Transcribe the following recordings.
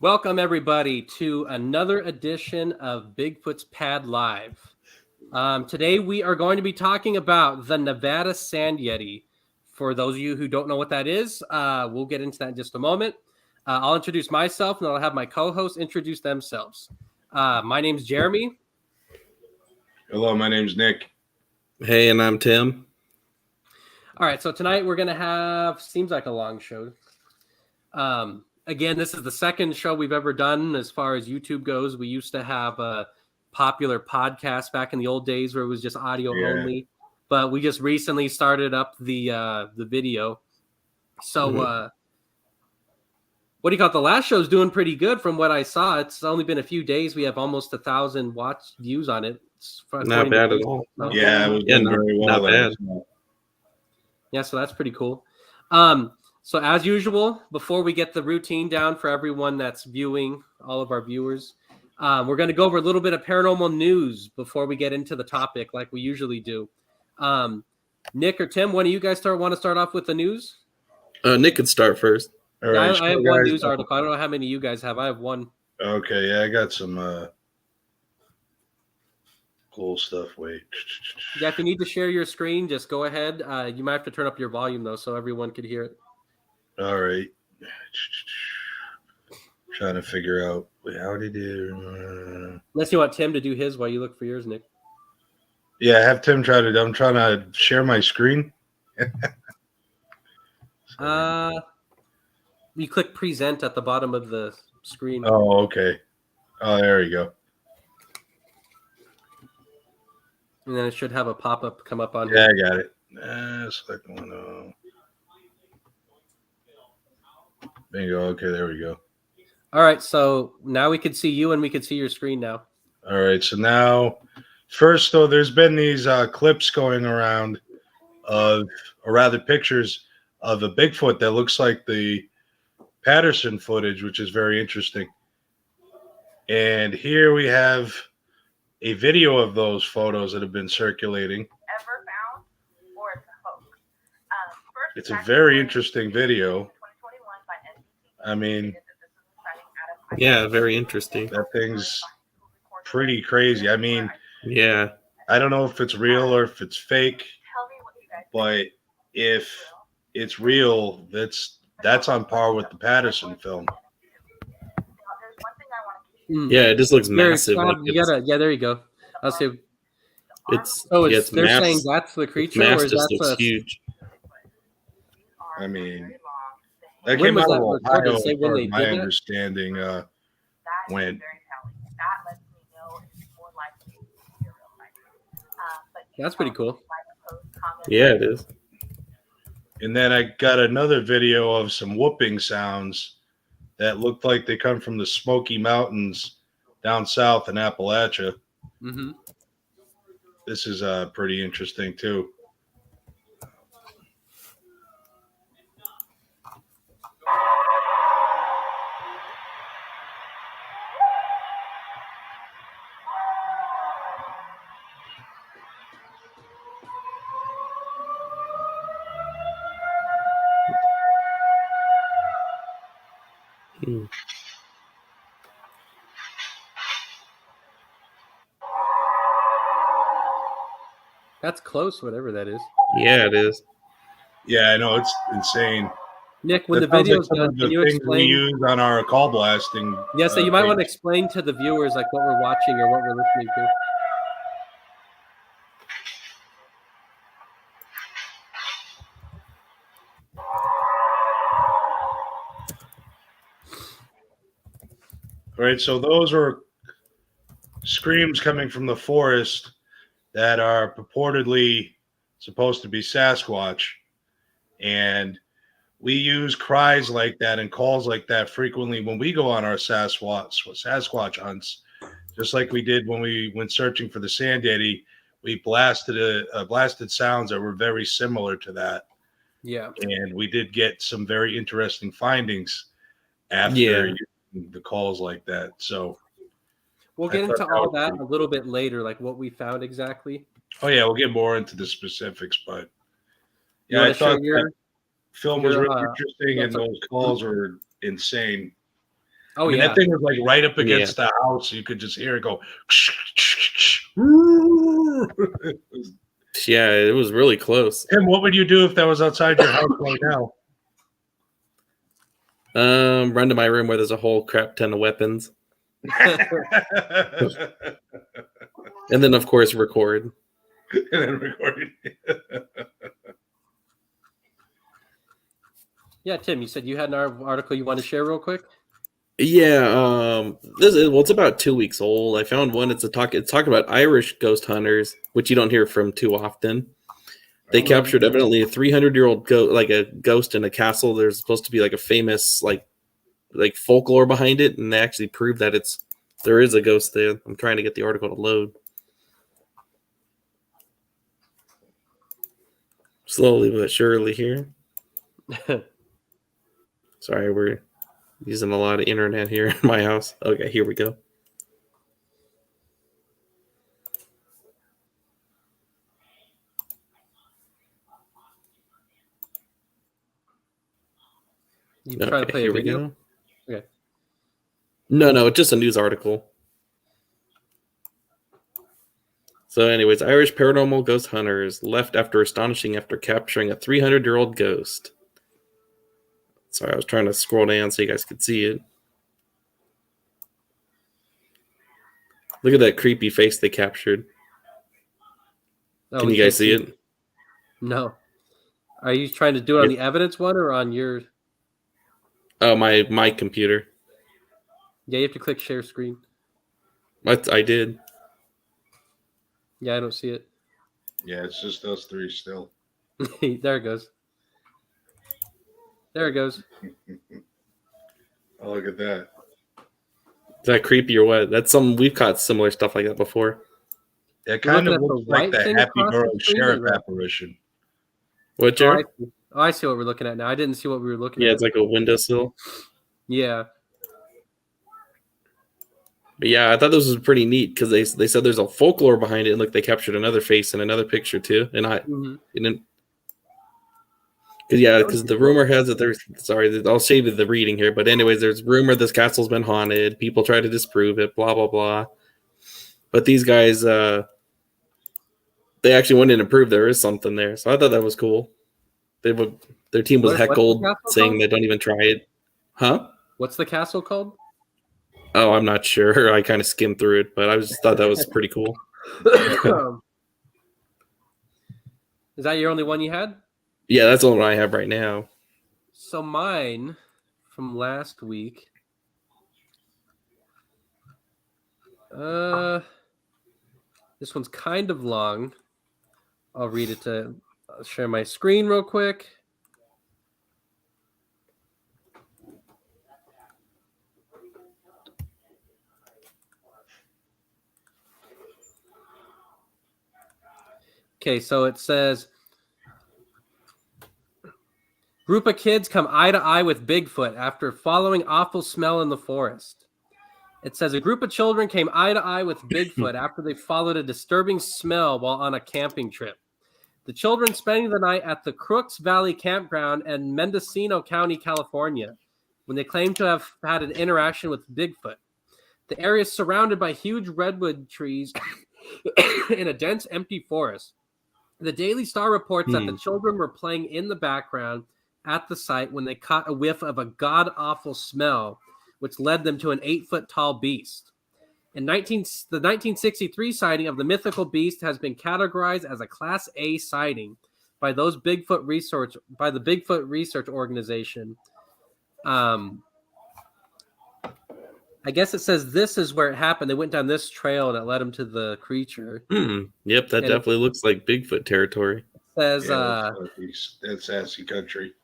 Welcome, everybody, to another edition of Bigfoot's Pad Live. Today, we are going to be talking about the Nevada Sand Yeti. For those of you who don't know what that is, we'll get into that in just a moment. I'll introduce myself, and I'll have my co-hosts introduce themselves. My name's Jeremy. Hello, my name's Nick. Hey, and I'm Tim. All right, so tonight we're going to have, seems like a long show. Again, this is the second show we've ever done as far as YouTube goes. We used to have a popular podcast back in the old days where it was just audio only, but we just recently started up the video. So what do you call it? The last show's doing pretty good from what I saw. It's only been a few days. We have almost 1,000 views on it. Not bad at all. Yeah, it was doing very well. Not bad. Yeah, so that's pretty cool. So as usual, before we get the routine down for everyone that's viewing, all of our viewers, we're going to go over a little bit of paranormal news before we get into the topic like we usually do. Nick or Tim, one of you guys want to start off with the news? Nick could start first. All right, I have one news article. I don't know how many you guys have. I have one. Okay, yeah, I got some cool stuff. Wait. Yeah, if you need to share your screen, just go ahead. You might have to turn up your volume, though, so everyone could hear it. All right. Trying to figure out how did it. Unless you want Tim to do his while you look for yours, Nick. Yeah, have Tim try to. I'm trying to share my screen. You click present at the bottom of the screen. Oh, okay. Oh, there you go. And then it should have a pop-up come up on Yeah, here. I got it. Select one. Bingo. Okay, there we go. All right, so now we can see you and we can see your screen now. All right, so now, first though, there's been these clips going around of, or rather pictures of a Bigfoot that looks like the Patterson footage, which is very interesting. And here we have a video of those photos that have been circulating. Ever found, or it's a hoax? It's a very interesting video. I mean, Yeah, very interesting. that thing's pretty crazy. I mean, Yeah. I don't know if it's real or if it's fake, but if it's real, that's on par with the Patterson film. Yeah, it just looks massive. Like Yeah, there you go. I'll see. it's They're saying that's the creature, or mass is just that looks huge. I mean, that When came was out that of recorded? Ohio, Say as when far they as my did that? understanding. When That's pretty cool. Yeah, it is. And then I got another video of some whooping sounds that looked like they come from the Smoky Mountains down south in Appalachia. Mm-hmm. This is pretty interesting too. That's close, whatever that is. Yeah, it is. Yeah, I know, it's insane. Nick, when That the sounds video's like some done, of can the you things we explain? use on our call blasting. Yeah, so you might want to page. explain to the viewers like what we're watching or what we're listening to. All right, so those are screams coming from the forest that are purportedly supposed to be Sasquatch. And we use cries like that and calls like that frequently when we go on our Sasquatch hunts, just like we did when we went searching for the Sand Yeti. We blasted sounds that were very similar to that. Yeah. And we did get some very interesting findings after using the calls like that. So we'll get into all that a little bit later, like what we found exactly. Oh yeah, we'll get more into the specifics, but yeah, I thought that film was really interesting, and those calls were insane. Oh I mean, yeah. that thing was like right up against the house. You could just hear it go. Yeah, it was really close. Tim, what would you do if that was outside your house right now? Run to my room where there's a whole crap ton of weapons, and then of course record. And then recording. Yeah, Tim, you said you had an article you want to share real quick. Yeah, it's about 2 weeks old. I found one. It's talking about Irish ghost hunters, which you don't hear from too often. They captured evidently a 300-year-old like a ghost in a castle. There's supposed to be like a famous like folklore behind it, and they actually proved that there is a ghost there. I'm trying to get the article to load. Slowly but surely here. Sorry, we're using a lot of internet here in my house. Okay, here we go. You trying to play here a video? we go. Okay. No, it's just a news article. So, anyways, Irish paranormal ghost hunters left after capturing a 300-year-old ghost. Sorry, I was trying to scroll down so you guys could see it. Look at that creepy face they captured. Oh, Can we you guys can't see it? No. Are you trying to do it on the evidence one or on your? Oh, my computer. Yeah, you have to click share screen. I did. Yeah, I don't see it. Yeah, it's just us three still. There it goes. There it goes. Oh, look at that. Is that creepy or what? That's we've caught similar stuff like that before. It kind of looking at the looks like white the thing Happy across the Borough screen, Sheriff or what? apparition. What, Oh, Jared? I see what we're looking at now. I didn't see what we were looking Yeah, at. it's like a windowsill. Yeah. But yeah, I thought this was pretty neat because they said there's a folklore behind it, and look, they captured another face in another picture too. And because the rumor has that there's I'll save you the reading here, but anyways, there's rumor this castle's been haunted. People try to disprove it, blah blah blah. But these guys, they actually went in and proved there is something there. So I thought that was cool. Their team was What's the heckled, castle saying called? they don't even try it. Huh? What's the castle called? Oh, I'm not sure. I kind of skimmed through it, but I just thought that was pretty cool. Is that your only one you had? Yeah, that's the one I have right now. So mine from last week. This one's kind of long. I'll read it I'll share my screen real quick. Okay, so it says, group of kids come eye to eye with Bigfoot after following awful smell in the forest. It says a group of children came eye to eye with Bigfoot after they followed a disturbing smell while on a camping trip. The children spending the night at the Crooks Valley Campground in Mendocino County, California, when they claimed to have had an interaction with Bigfoot. The area is surrounded by huge redwood trees in a dense, empty forest. The Daily Star reports that the children were playing in the background at the site when they caught a whiff of a god-awful smell, which led them to an 8-foot-tall beast. The 1963 sighting of the mythical beast has been categorized as a Class A sighting by the Bigfoot Research Organization. I guess it says this is where it happened. They went down this trail and it led them to the creature. Yep, that definitely looks like Bigfoot territory. It says, that's sassy country.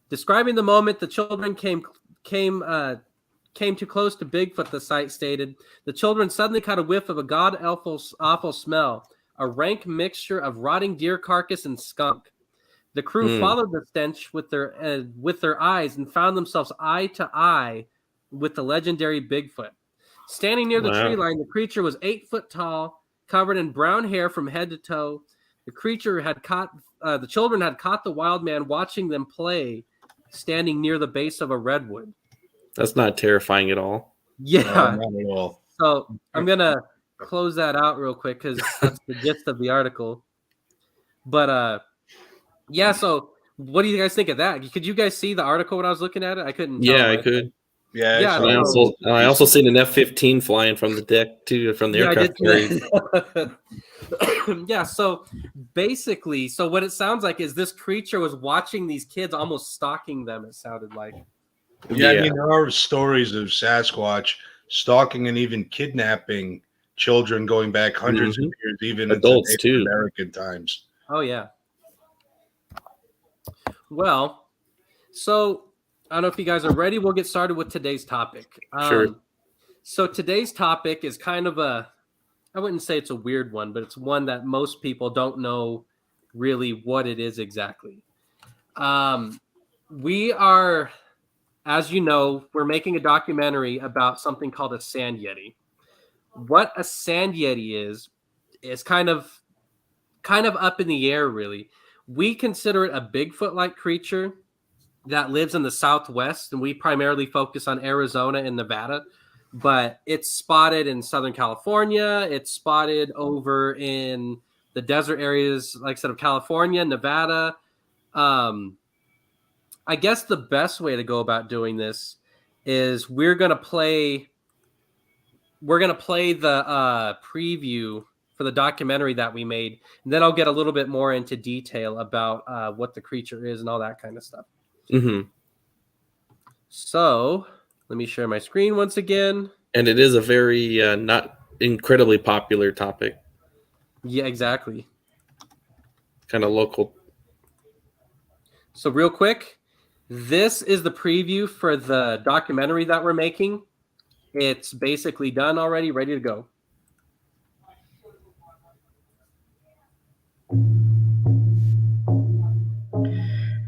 Describing the moment the children came too close to Bigfoot, the site stated, the children suddenly caught a whiff of a god-awful smell, a rank mixture of rotting deer carcass and skunk. The crew followed the stench with their eyes and found themselves eye to eye with the legendary Bigfoot. Standing near the tree line, the creature was 8 foot tall, covered in brown hair from head to toe. The children had caught the wild man watching them play, standing near the base of a redwood. That's not terrifying at all. Yeah. Not at all. So I'm gonna close that out real quick because that's the gist of the article. But yeah. So what do you guys think of that? Could you guys see the article when I was looking at it? I couldn't. Yeah, tell I much. could. Yeah, Yeah, And I also seen an F-15 flying from the deck too, from the Yeah, I aircraft did. carrier. Yeah. So basically, so what it sounds like is this creature was watching these kids, almost stalking them. It sounded like. Yeah, I mean, there are stories of Sasquatch stalking and even kidnapping children going back hundreds of years, even Adults, into Native American times. Oh, yeah. Well, so I don't know if you guys are ready. We'll get started with today's topic. Sure. So today's topic is kind of I wouldn't say it's a weird one, but it's one that most people don't know really what it is exactly. We are, as you know, we're making a documentary about something called a sand yeti. What a sand yeti is kind of up in the air, really. We consider it a Bigfoot-like creature that lives in the Southwest, and we primarily focus on Arizona and Nevada, but it's spotted in Southern California. It's spotted over in the desert areas, like I said, of California, Nevada. I guess the best way to go about doing this is we're going to play the preview for the documentary that we made, and then I'll get a little bit more into detail about what the creature is and all that kind of stuff. Mm-hmm. So let me share my screen once again. And it is a very not incredibly popular topic. Yeah, exactly. Kind of local. So real quick, this is the preview for the documentary that we're making. It's basically done already, ready to go.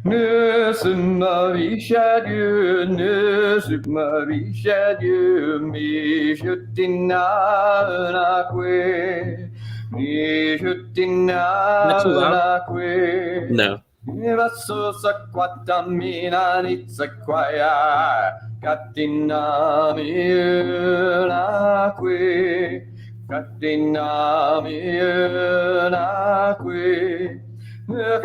Ne marisha Dieu, ne marisha Dieu, mi jutina na que, mi jutina na que. No. Vaso saquata mina nitsaquaya, katina mi na que, katina mi na que. Right,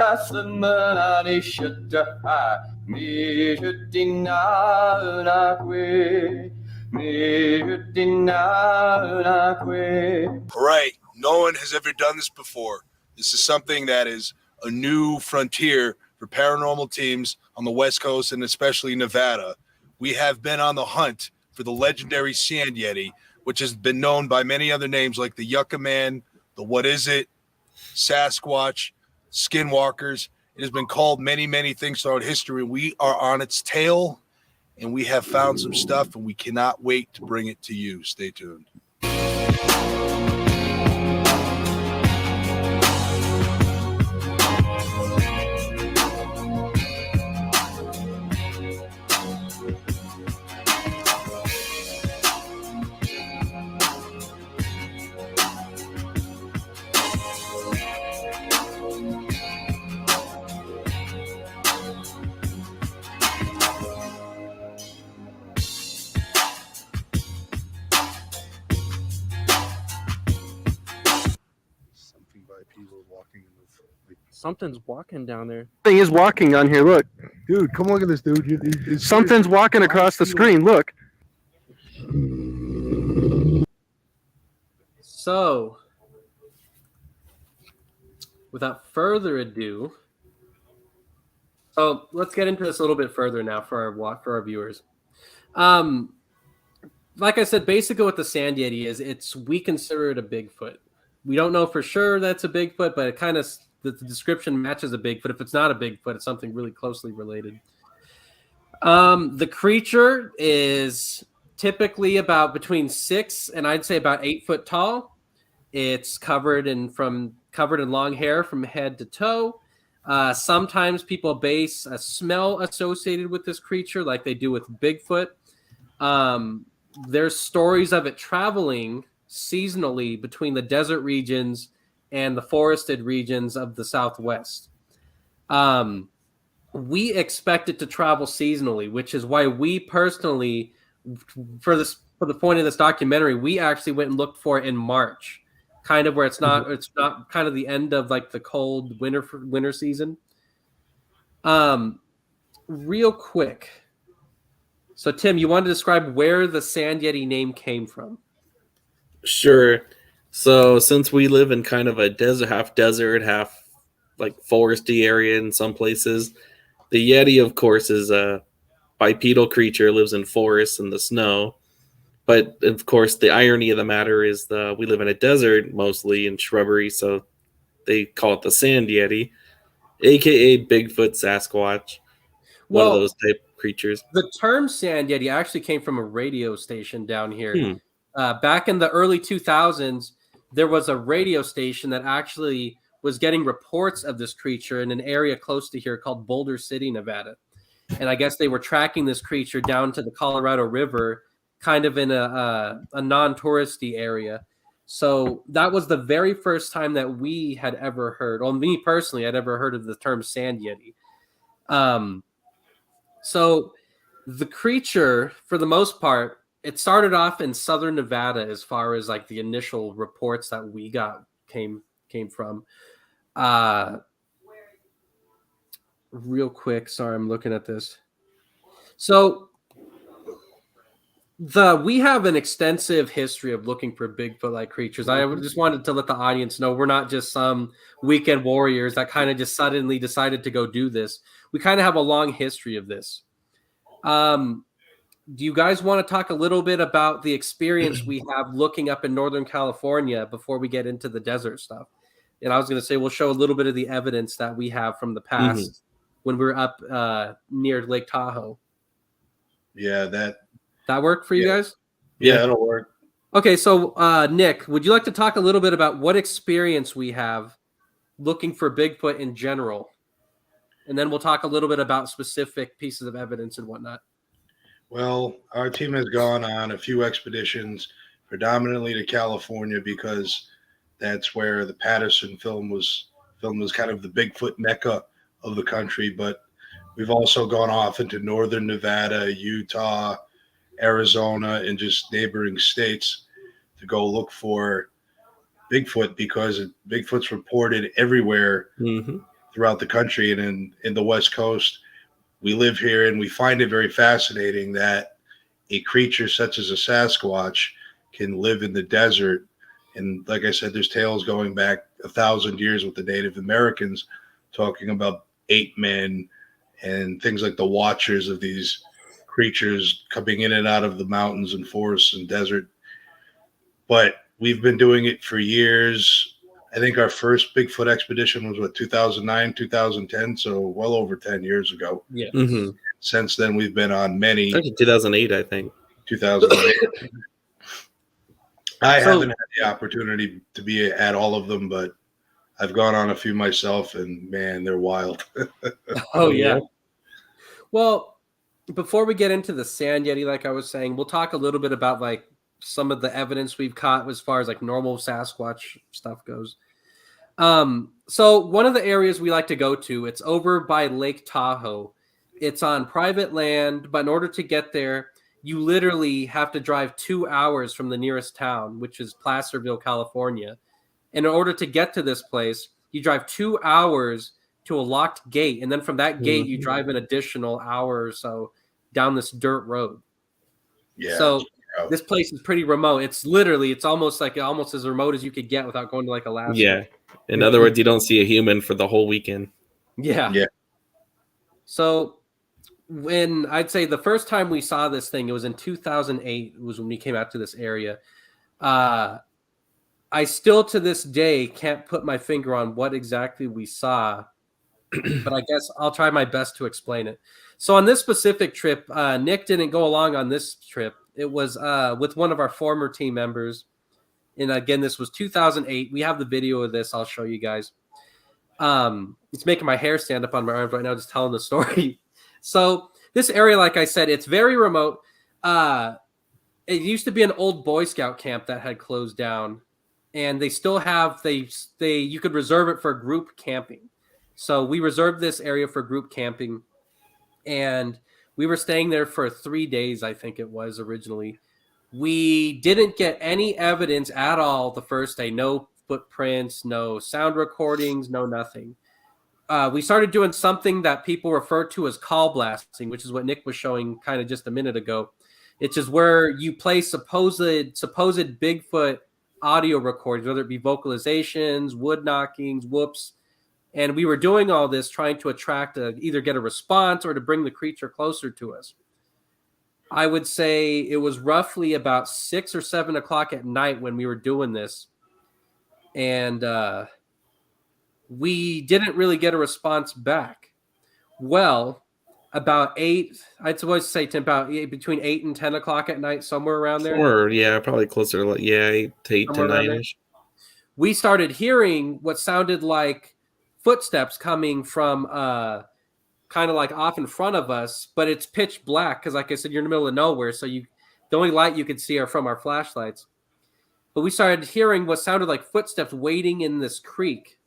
no one has ever done this before. This is something that is a new frontier for paranormal teams on the West Coast and especially Nevada. We have been on the hunt for the legendary Sand Yeti, which has been known by many other names like the Yucca Man, the What Is It, Sasquatch, Skinwalkers. It has been called many, many things throughout history. We are on its tail, and we have found some stuff, and we cannot wait to bring it to you. Stay tuned. Something's walking down there. Thing is walking on here. Look, Dude, come look at this, dude. something's walking across the screen. Look. So, without further ado, so let's get into this a little bit further now for our viewers. Like I said, basically what the Sand Yeti is, we consider it a Bigfoot. We don't know for sure that's a Bigfoot, but it kind of the description matches a Bigfoot. If it's not a Bigfoot, it's something really closely related. The creature is typically about between 6 and I'd say about 8 foot tall. It's covered in long hair from head to toe. Sometimes people base a smell associated with this creature, like they do with Bigfoot. There's stories of it traveling seasonally between the desert regions and the forested regions of the Southwest. we expect it to travel seasonally, which is why we personally, for the point of this documentary, we actually went and looked for it in March, kind of where it's not kind of the end of like the cold winter season. Real quick. So Tim, you wanted to describe where the Sand Yeti name came from? Sure. So since we live in kind of a desert, half like foresty area in some places, the Yeti, of course, is a bipedal creature, lives in forests and the snow. But of course, the irony of the matter is we live in a desert mostly in shrubbery, so they call it the Sand Yeti, aka Bigfoot Sasquatch, one of those type creatures. The term Sand Yeti actually came from a radio station down here. Hmm. Back in the early 2000s, there was a radio station that actually was getting reports of this creature in an area close to here called Boulder City, Nevada. And I guess they were tracking this creature down to the Colorado River, kind of in a non-touristy area. So that was the very first time that we had ever heard, or me personally, had ever heard of the term Sand Yeti. So the creature, for the most part, it started off in southern Nevada as far as like the initial reports that we got came from. Real quick, sorry, I'm looking at this. So we have an extensive history of looking for Bigfoot-like creatures. I just wanted to let the audience know we're not just some weekend warriors that kind of just suddenly decided to go do this. We kind of have a long history of this. Do you guys want to talk a little bit about the experience we have looking up in Northern California before we get into the desert stuff? And I was going to say we'll show a little bit of the evidence that we have from the past when we were up near Lake Tahoe. Yeah, that work for you guys? Yeah, it'll work. Okay, so Nick, would you like to talk a little bit about what experience we have looking for Bigfoot in general? And then we'll talk a little bit about specific pieces of evidence and whatnot. Well, our team has gone on a few expeditions, predominantly to California, because that's where the Patterson film was filmed as kind of the Bigfoot mecca of the country. But we've also gone off into northern Nevada, Utah, Arizona, and just neighboring states to go look for Bigfoot, because Bigfoot's reported everywhere throughout the country. And in the West Coast, we live here, and we find it very fascinating that a creature such as a Sasquatch can live in the desert. And like I said, there's tales going back 1,000 years with the Native Americans talking about ape men and things like the watchers of these creatures coming in and out of the mountains and forests and desert. But we've been doing it for years. I think our first Bigfoot expedition was 2009, 2010, so well over 10 years ago. Yeah. Since then, we've been on many. 2008, I think. 2008. I haven't had the opportunity to be at all of them, but I've gone on a few myself, and man, they're wild. Oh, yeah. Well, before we get into the Sand Yeti, like I was saying, we'll talk a little bit about like some of the evidence we've caught as far as like normal Sasquatch stuff goes. So one of the areas we like to go to, it's over by Lake Tahoe. It's on private land, but in order to get there, you literally have to drive 2 hours from the nearest town, which is Placerville, California. And in order to get to this place, you drive 2 hours to a locked gate. And then from that gate, you drive an additional hour or so down this dirt road. Yeah. So this place is pretty remote. It's almost as remote as you could get without going to like Alaska. Yeah. In other words, you don't see a human for the whole weekend. Yeah. Yeah. So when I'd say the first time we saw this thing, it was in 2008, was when we came out to this area. I still to this day can't put my finger on what exactly we saw, but I guess I'll try my best to explain it. So on this specific trip, Nick didn't go along on this trip. It was with one of our former team members. And again, this was 2008. We have the video of this. I'll show you guys. It's making my hair stand up on my arms right now just telling the story. So this area, like I said, it's very remote. It used to be an old Boy Scout camp that had closed down, and they still have you could reserve it for group camping. So we reserved this area for group camping, and we were staying there for 3 days, I think it was originally. We didn't get any evidence at all the first day. No footprints, no sound recordings, no nothing. We started doing something that people refer to as call blasting, which is what Nick was showing kind of just a minute ago. It's just where you play supposed Bigfoot audio recordings, whether it be vocalizations, wood knockings, whoops. And we were doing all this trying to either get a response or to bring the creature closer to us. I would say it was roughly about 6 or 7 o'clock at night when we were doing this. And we didn't really get a response back. Well, about 8, I'd always say between 8 and 10 o'clock at night, somewhere around there. Or, yeah, probably closer to 8 to 9-ish. We started hearing what sounded like footsteps coming from kind of like off in front of us, but it's pitch black because, like I said, you're in the middle of nowhere, so the only light you could see are from our flashlights. But we started hearing what sounded like footsteps wading in this creek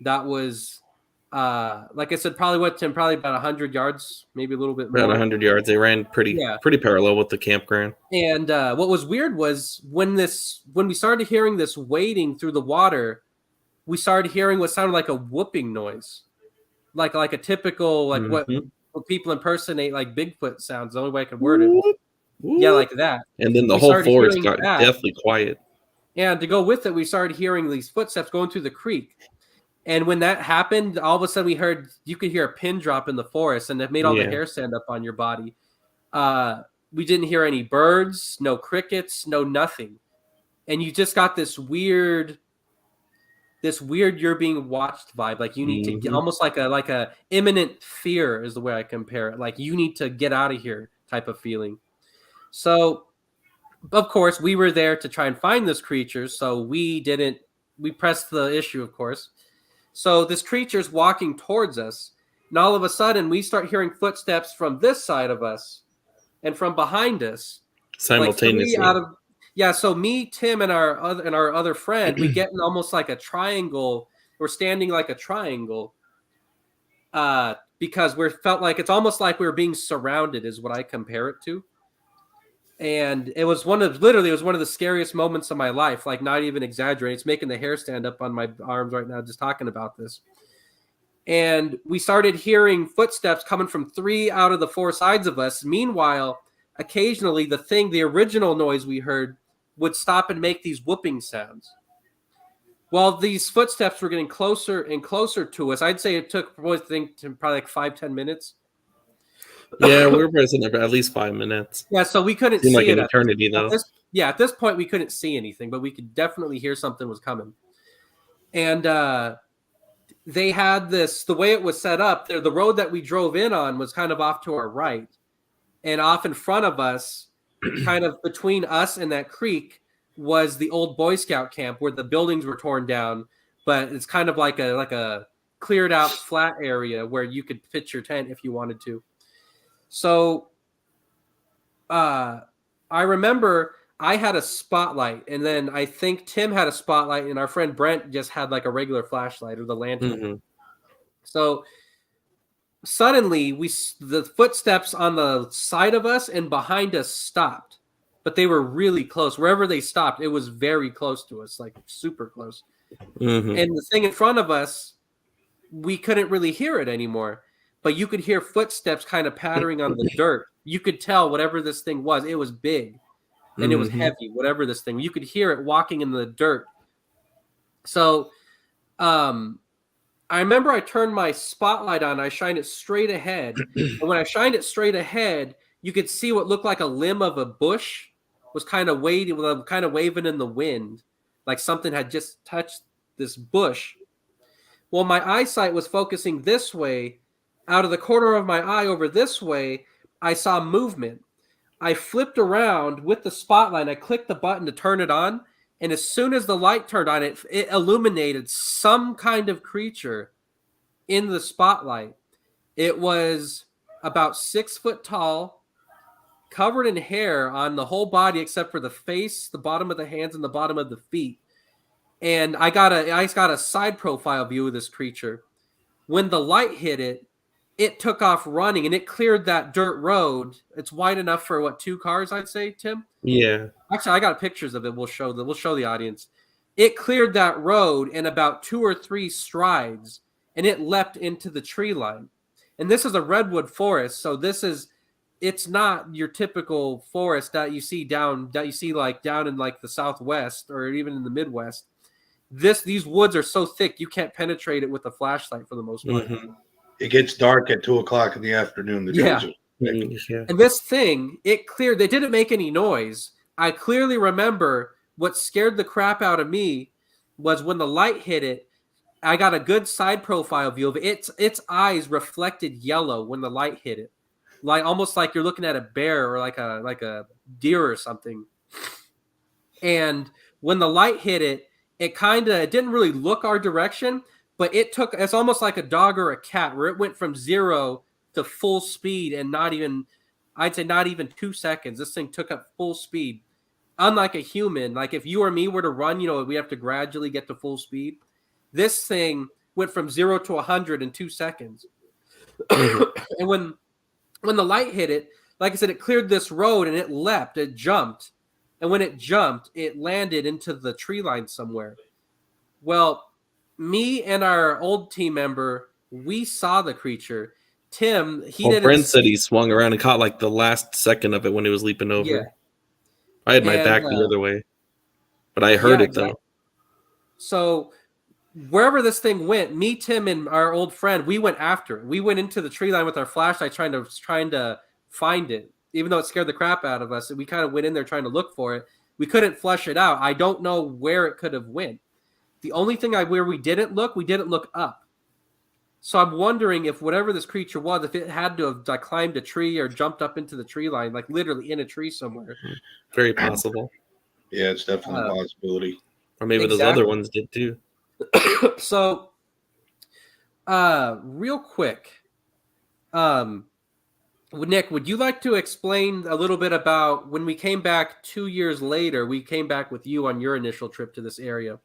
that was, like I said, probably about 100 yards, maybe a little bit more. About 100 yards. They ran pretty parallel with the campground. And what was weird was when we started hearing this wading through the water, we started hearing what sounded like a whooping noise, like a typical what people impersonate like Bigfoot sounds. The only way I could word it, yeah, like that. And then the whole forest got deathly quiet. And to go with it, we started hearing these footsteps going through the creek. And when that happened, all of a sudden you could hear a pin drop in the forest, and it made all the hair stand up on your body. We didn't hear any birds, no crickets, no nothing, and you just got this weird you're being watched vibe. Like you need to get almost like a imminent fear is the way I compare it. Like you need to get out of here type of feeling. So, of course, we were there to try and find this creature. So we pressed the issue, of course. So this creature's walking towards us, and all of a sudden we start hearing footsteps from this side of us and from behind us simultaneously. So me, Tim, and our other friend, we get in almost like a triangle. We're standing like a triangle because we felt like it's almost like we were being surrounded, is what I compare it to. And it was one of the scariest moments of my life, like not even exaggerating. It's making the hair stand up on my arms right now just talking about this. And we started hearing footsteps coming from 3 out of the 4 sides of us. Meanwhile, occasionally the original noise we heard would stop and make these whooping sounds. Well, these footsteps were getting closer and closer to us. I'd say it took probably like 5-10 minutes. Yeah, we were present for at least 5 minutes. Yeah, so we couldn't see like an eternity though. At this point we couldn't see anything, but we could definitely hear something was coming. And they had the way it was set up, the road that we drove in on was kind of off to our right. And off in front of us, kind of between us and that creek, was the old Boy Scout camp where the buildings were torn down, but it's kind of like a cleared out flat area where you could pitch your tent if you wanted to. So I remember I had a spotlight, and then I think Tim had a spotlight, and our friend Brent just had like a regular flashlight or the lantern. So suddenly the footsteps on the side of us and behind us stopped, but they were really close. Wherever they stopped, it was very close to us, like super close. And the thing in front of us, we couldn't really hear it anymore, but you could hear footsteps kind of pattering on the dirt. You could tell whatever this thing was, it was big and it was heavy, whatever this thing, you could hear it walking in the dirt. So, I remember I turned my spotlight on. I shined it straight ahead. And when I shined it straight ahead, you could see what looked like a limb of a bush was kind of waving in the wind, like something had just touched this bush. Well, my eyesight was focusing this way. Out of the corner of my eye over this way, I saw movement. I flipped around with the spotlight. I clicked the button to turn it on. And as soon as the light turned on, it illuminated some kind of creature in the spotlight. It was about 6 foot tall, covered in hair on the whole body except for the face, the bottom of the hands, and the bottom of the feet. And I got a side profile view of this creature. When the light hit it, it took off running and it cleared that dirt road. It's wide enough for what, 2 cars, I'd say, Tim? Yeah. Actually, I got pictures of it. We'll show the audience. It cleared that road in about 2 or 3 strides, and it leapt into the tree line. And this is a redwood forest, so it's not your typical forest that you see like down in like the Southwest or even in the Midwest. These woods are so thick you can't penetrate it with a flashlight for the most part. Mm-hmm. It gets dark at 2:00 in the afternoon. The Yeah. trees are thick. Yeah. And this thing, it cleared. They didn't make any noise. I clearly remember what scared the crap out of me was when the light hit it. I got a good side profile view of it. Its eyes reflected yellow when the light hit it, like almost like you're looking at a bear or like a deer or something. And when the light hit it, it didn't really look our direction, but it's almost like a dog or a cat where it went from 0 to full speed and I'd say not even 2 seconds. This thing took up full speed. Unlike a human, like if you or me were to run, we have to gradually get to full speed. This thing went from 0 to 100 in 2 seconds. And when the light hit it, like I said, it cleared this road and it leapt, it jumped. And when it jumped, it landed into the tree line somewhere. Well, me and our old team member, we saw the creature. Tim, Brent said he swung around and caught like the last second of it when he was leaping over. Yeah. I had my back the other way, but I heard it though. So wherever this thing went, me, Tim, and our old friend, we went after it. We went into the tree line with our flashlight trying to find it. Even though it scared the crap out of us, we kind of went in there trying to look for it. We couldn't flush it out. I don't know where it could have went. The only thing where we didn't look up. So I'm wondering if whatever this creature was, if it had to have climbed a tree or jumped up into the tree line, like literally in a tree somewhere. Very possible. Yeah, it's definitely a possibility. Or maybe those other ones did too. So, real quick, Nick, would you like to explain a little bit about when we came back 2 years later? We came back with you on your initial trip to this area.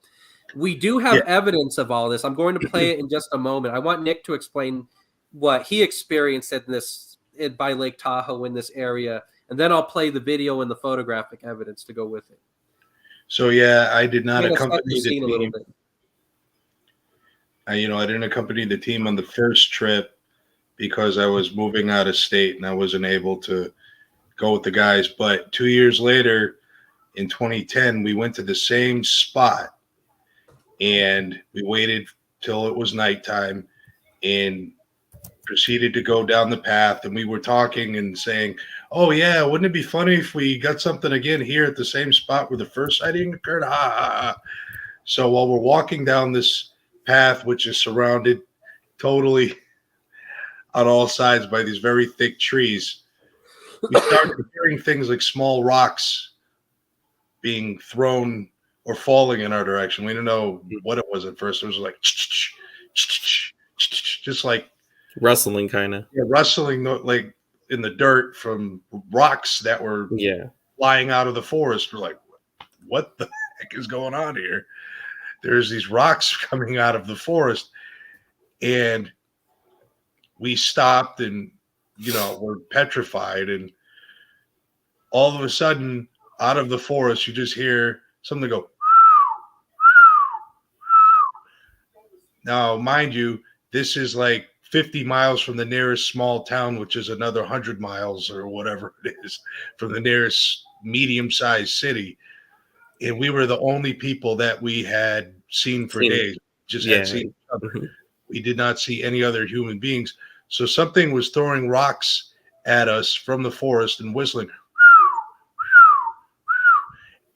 We do have evidence of all this. I'm going to play it in just a moment. I want Nick to explain what he experienced by Lake Tahoe in this area, and then I'll play the video and the photographic evidence to go with it. So I did not accompany the scene a little bit. I didn't accompany the team on the first trip because I was moving out of state and I wasn't able to go with the guys. But 2 years later, in 2010, we went to the same spot and we waited till it was nighttime and proceeded to go down the path. And we were talking and saying, oh yeah, wouldn't it be funny if we got something again here at the same spot where the first sighting occurred? So while we're walking down this path, which is surrounded totally on all sides by these very thick trees, we started hearing things like small rocks being thrown or falling in our direction. We didn't know what it was at first. It was like just like rustling, kind of. Yeah, rustling like in the dirt from rocks that were flying out of the forest. We're like, what the heck is going on here? There's these rocks coming out of the forest, and we stopped and we're petrified, and all of a sudden out of the forest you just hear something go. Now mind you, this is like 50 miles from the nearest small town, which is another 100 miles or whatever it is from the nearest medium-sized city, and we were the only people that we had seen for days. Just had seen each other. We did not see any other human beings. So something was throwing rocks at us from the forest and whistling.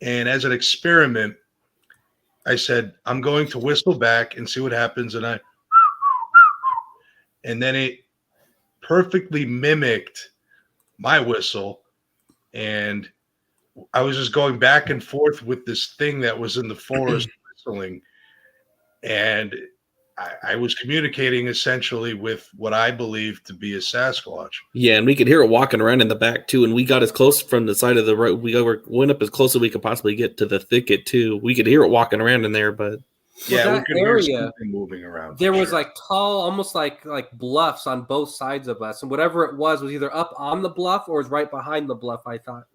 And as an experiment, I said, I'm going to whistle back and see what happens. And then it perfectly mimicked my whistle. And I was just going back and forth with this thing that was in the forest whistling. And I was communicating essentially with what I believe to be a Sasquatch. Yeah, and we could hear it walking around in the back too. And we got as close from the side of the road. We went up as close as we could possibly get to the thicket too. We could hear it walking around in there, but Yeah, we that could hear area, something moving around. there for was sure. like tall, almost like bluffs on both sides of us, and whatever it was either up on the bluff or was right behind the bluff. I thought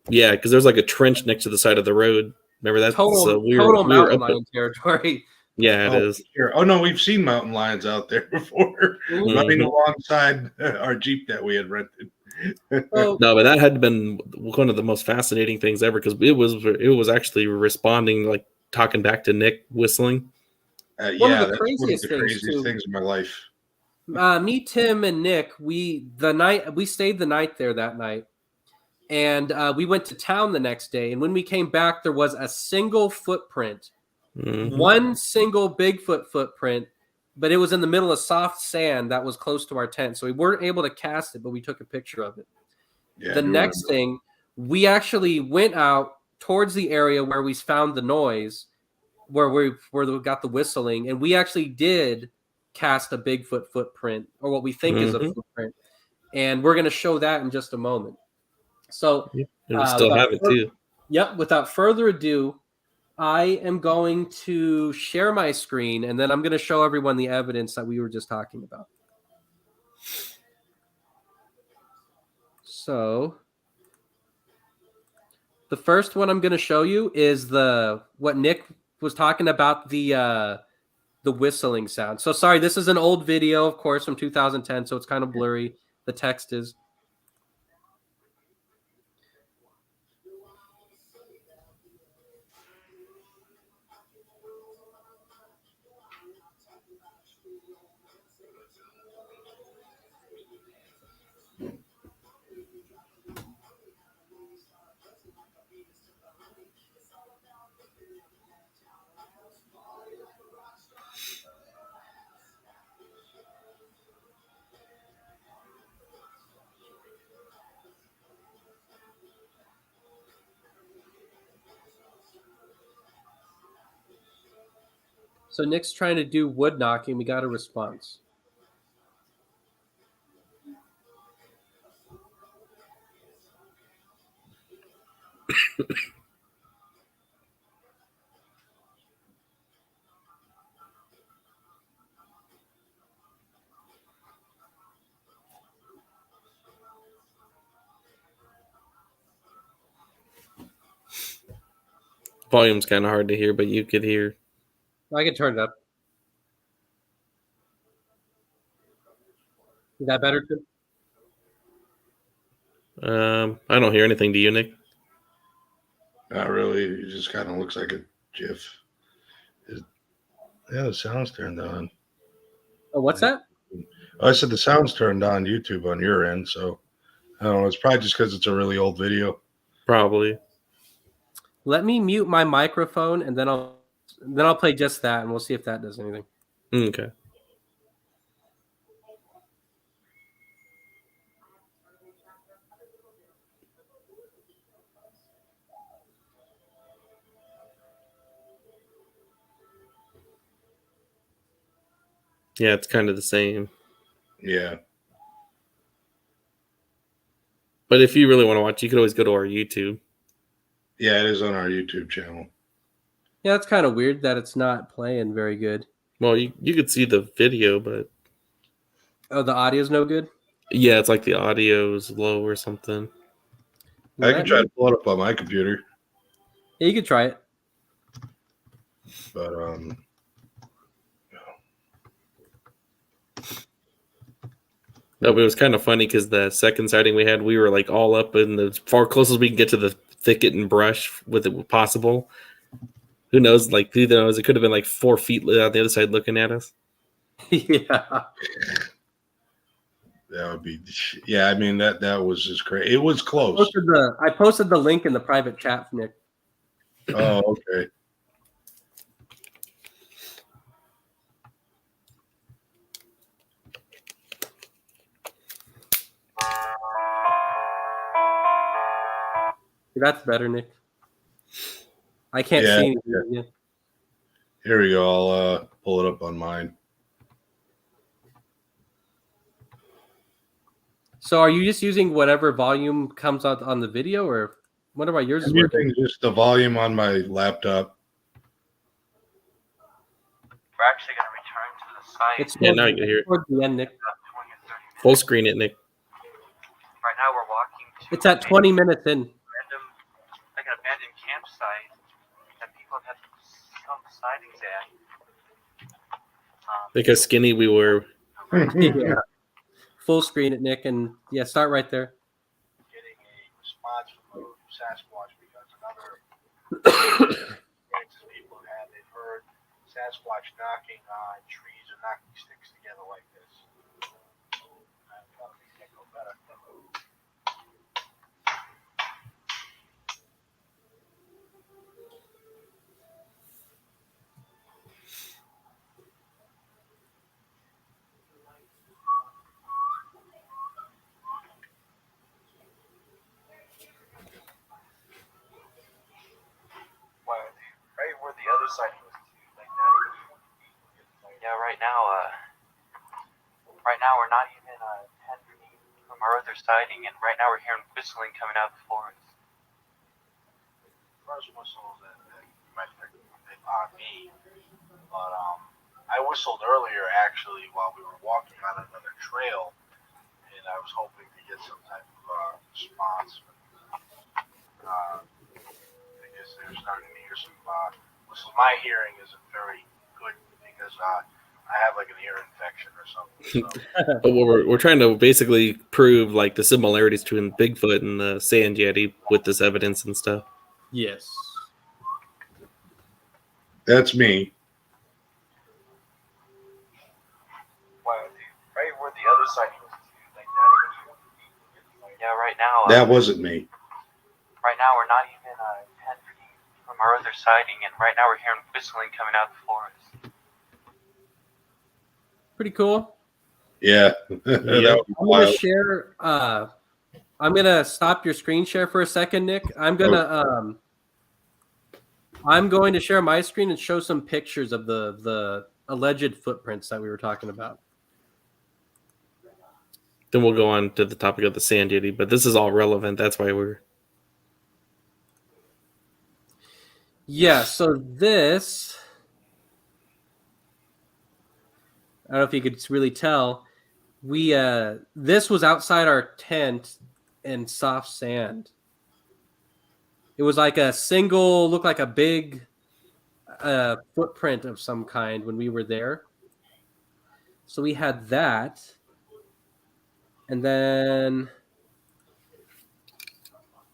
Yeah, because there's like a trench next to the side of the road. Remember that? So total we were mountain up. lion territory. Yeah, it Oh, is. sure. Oh no, we've seen mountain lions out there before, running alongside our Jeep that we had rented. So, No, but that had been one of the most fascinating things ever because it was actually responding, like talking back to Nick whistling. one of Yeah, the that's one of craziest the things craziest too. things in my life. Me, Tim, and Nick, we stayed the night there that night, and we went to town the next day. And when we came back, there was a single footprint, one single Bigfoot footprint, but it was in the middle of soft sand that was close to our tent, so we weren't able to cast it, but we took a picture of it. Yeah, The next thing, we actually went out towards the area where we found the noise, where we got the whistling, and we actually did cast a Bigfoot footprint, or what we think is a footprint, and we're going to show that in just a moment. So, and we still have it too. Yep. Without further ado, I am going to share my screen, and then I'm going to show everyone the evidence that we were just talking about. So, the first one I'm going to show you is what Nick was talking about, the whistling sound. So sorry, this is an old video, of course, from 2010, so it's kind of blurry. The text is. So Nick's trying to do wood knocking. We got a response. Volume's kind of hard to hear, but you could hear. I can turn it up. Is that better, Tim? I don't hear anything. Do you, Nick? Not really. It just kind of looks like a GIF. Yeah, the sound's turned on. Oh, what's that? I said the sound's turned on YouTube on your end, so I don't know. It's probably just because it's a really old video. Probably. Let me mute my microphone, and then I'll play just that, and we'll see if that does anything. Okay. Yeah, it's kind of the same. Yeah. But if you really want to watch, you could always go to our YouTube. Yeah, it is on our YouTube channel. Yeah, it's kind of weird that it's not playing very good. Well, you could see the video, but Oh, the audio's no good? yeah, it's like the audio is low or something. I can try to pull it up on my computer. Yeah, you could try it. But No, but it was kind of funny because the second sighting we had, we were like all up in the far closest we can get to the thicket and brush with it possible. Who knows? Like, who knows? It could have been like 4 feet on the other side looking at us. Yeah. that would be, yeah, I mean, that was just great. It was close. I posted the link in the private chat, Nick. Oh, okay. That's better, Nick. I can't Yeah, see anything. Yeah. Here we go. I'll pull it up on mine. So are you just using whatever volume comes out on the video, or wonder why yours is I'm working? using just the volume on my laptop. We're actually going to return to the site. It's Yeah, now you can hear it. toward the end, Nick. About 20 or 30 minutes. Full screen it, Nick. Right now we're walking to It's at 20 minutes in. random, like an abandoned campsite that people have had some sightings at. Look how skinny we were. Yeah. Full screen it, Nick, and yeah, start right there. Getting a response from a Sasquatch because another experiences people have had, they've heard Sasquatch knocking on trees or knocking sticks together like this. I thought we could go better. Right where the other side was too, like that. Yeah, right now we're not even 10 feet from our other sighting, and right now we're hearing whistling coming out of the forest. First whistles that might think on me, but I whistled earlier actually while we were walking on another trail, and I was hoping to get some type of response. I guess they're starting to hear some whistles. My hearing isn't very good because I have like an ear infection or something. So. But we're trying to basically prove like the similarities between Bigfoot and the Sand Yeti with this evidence and stuff. Yes. That's me. Right where the other side was too, like that. Yeah, right now. That wasn't me. Right now we're not even 10 feet from our other sighting, and right now we're hearing whistling coming out of the forest. Pretty cool. Yeah. Yeah. That was I'm gonna wild. share. I'm gonna stop your screen share for a second, Nick. I'm going to share my screen and show some pictures of the alleged footprints that we were talking about. Then we'll go on to the topic of the Sand Yeti, but this is all relevant. That's why we're. Yeah. So this, I don't know if you could really tell. This was outside our tent in soft sand. It was like a single, looked like a big footprint of some kind when we were there. So we had that. And then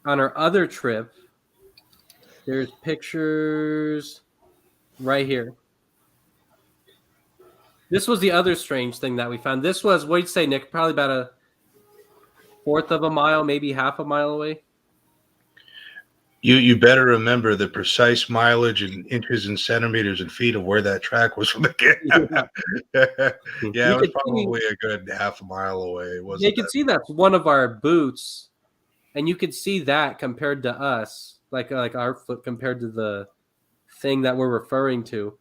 on our other trip, there's pictures right here. This was the other strange thing that we found. This was, what'd you say, Nick? Probably about a fourth of a mile, maybe half a mile away. You better remember the precise mileage in inches and centimeters and feet of where that track was from the camp. Yeah, it was probably a good half a mile away. You could see that's one of our boots, and you could see that compared to us, like our foot compared to the thing that we're referring to.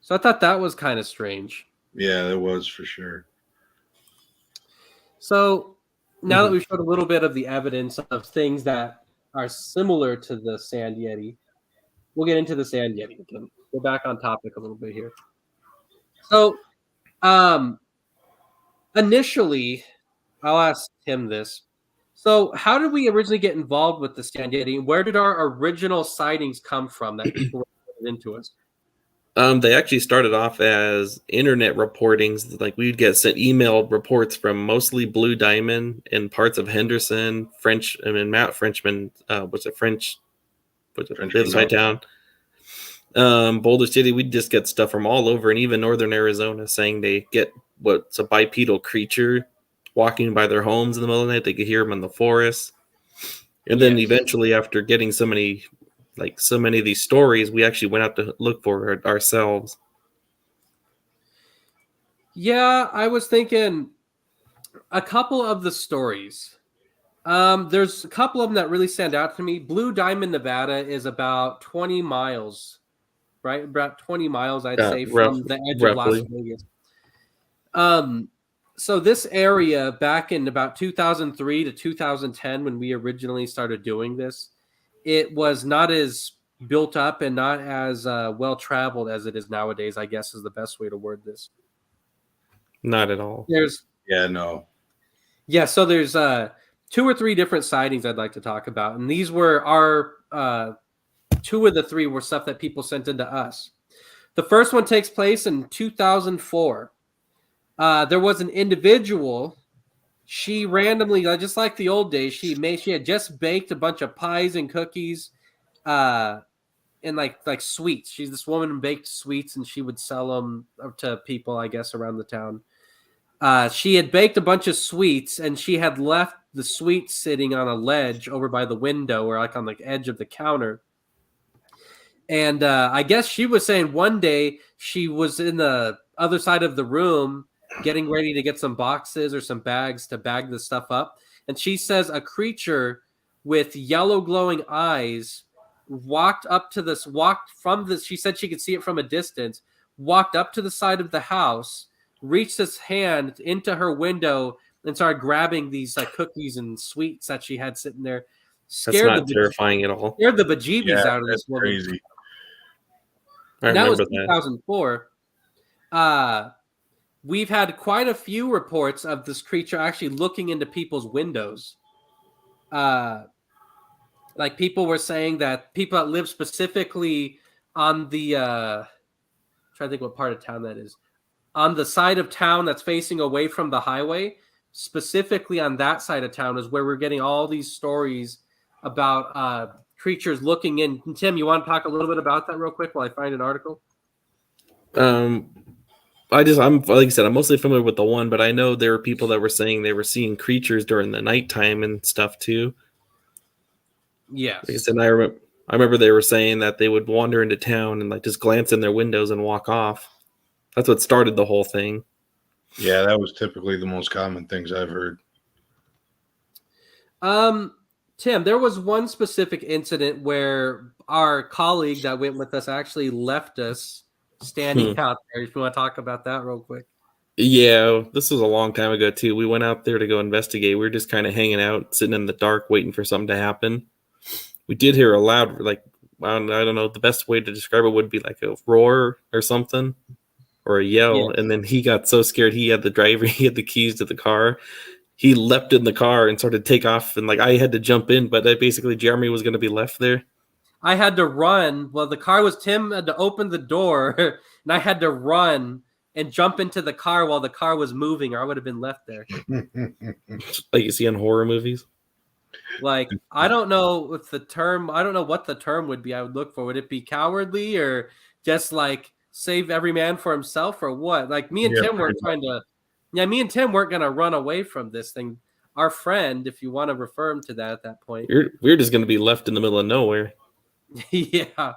So I thought that was kind of strange. Yeah, it was for sure. So now that we've showed a little bit of the evidence of things that are similar to the Sand Yeti, we'll get into the Sand Yeti again. Go back on topic a little bit here. So initially, I'll ask Tim this. So how did we originally get involved with the Sand Yeti? Where did our original sightings come from that people reported into us? They actually started off as internet reportings. Like we'd get sent emailed reports from mostly Blue Diamond and parts of Henderson, Matt Frenchman was a French side town. Boulder City, we'd just get stuff from all over, and even northern Arizona saying they get what's a bipedal creature walking by their homes in the middle of the night. They could hear them in the forest. And then eventually, after getting so many of these stories, we actually went out to look for it ourselves. Yeah, I was thinking a couple of the stories. There's a couple of them that really stand out to me. Blue Diamond, Nevada is about 20 miles, right? About 20 miles, I'd say, from the edge of Las Vegas. So this area back in about 2003 to 2010, when we originally started doing this, it was not as built up and not as well traveled as it is nowadays, I guess is the best way to word this. Not at all. Yeah, no. Yeah, so there's 2 or 3 different sightings I'd like to talk about, and these were our 2 of the 3 were stuff that people sent into us. The first one takes place in 2004. There was an individual. She randomly, just like the old days, she had just baked a bunch of pies and cookies, and like sweets. She's this woman who baked sweets, and she would sell them to people, I guess, around the town. She had baked a bunch of sweets, and she had left the sweets sitting on a ledge over by the window, or like on the edge of the counter. And I guess she was saying one day she was in the other side of the room getting ready to get some boxes or some bags to bag the stuff up. And she says a creature with yellow glowing eyes walked from this. She said she could see it from a distance, walked up to the side of the house, reached his hand into her window and started grabbing these like cookies and sweets that she had sitting there. That's not terrifying at all. Scared the bejeebies out of this woman. Crazy. And that was 2004. We've had quite a few reports of this creature actually looking into people's windows. Like people were saying that people that live specifically on the trying to think what part of town that is. On the side of town that's facing away from the highway, specifically on that side of town is where we're getting all these stories about creatures looking in. Tim, you want to talk a little bit about that real quick while I find an article? I'm like I said, I'm mostly familiar with the one, but I know there were people that were saying they were seeing creatures during the nighttime and stuff too. Yes. Like I said, I remember they were saying that they would wander into town and like just glance in their windows and walk off. That's what started the whole thing. Yeah, that was typically the most common things I've heard. Tim, there was one specific incident where our colleague that went with us actually left us standing out there. If you want to talk about that real quick. Yeah, this was a long time ago too. We went out there to go investigate. We were just kind of hanging out, sitting in the dark, waiting for something to happen. We did hear a loud, like, I don't know, the best way to describe it would be like a roar or something, or a yell. Yeah. And then he got so scared. He had the keys to the car. He leapt in the car and started to take off. And like, I had to jump in, but basically Jeremy was going to be left there. I had to run. Well, Tim had to open the door and I had to run and jump into the car while the car was moving, or I would have been left there. Like you see in horror movies. Like, I don't know what the term would be. I would look for. Would it be cowardly or just like save every man for himself, or what? Like me and Tim weren't me and Tim weren't going to run away from this thing. Our friend, if you want to refer him to that at that point. We're just going to be left in the middle of nowhere. Yeah.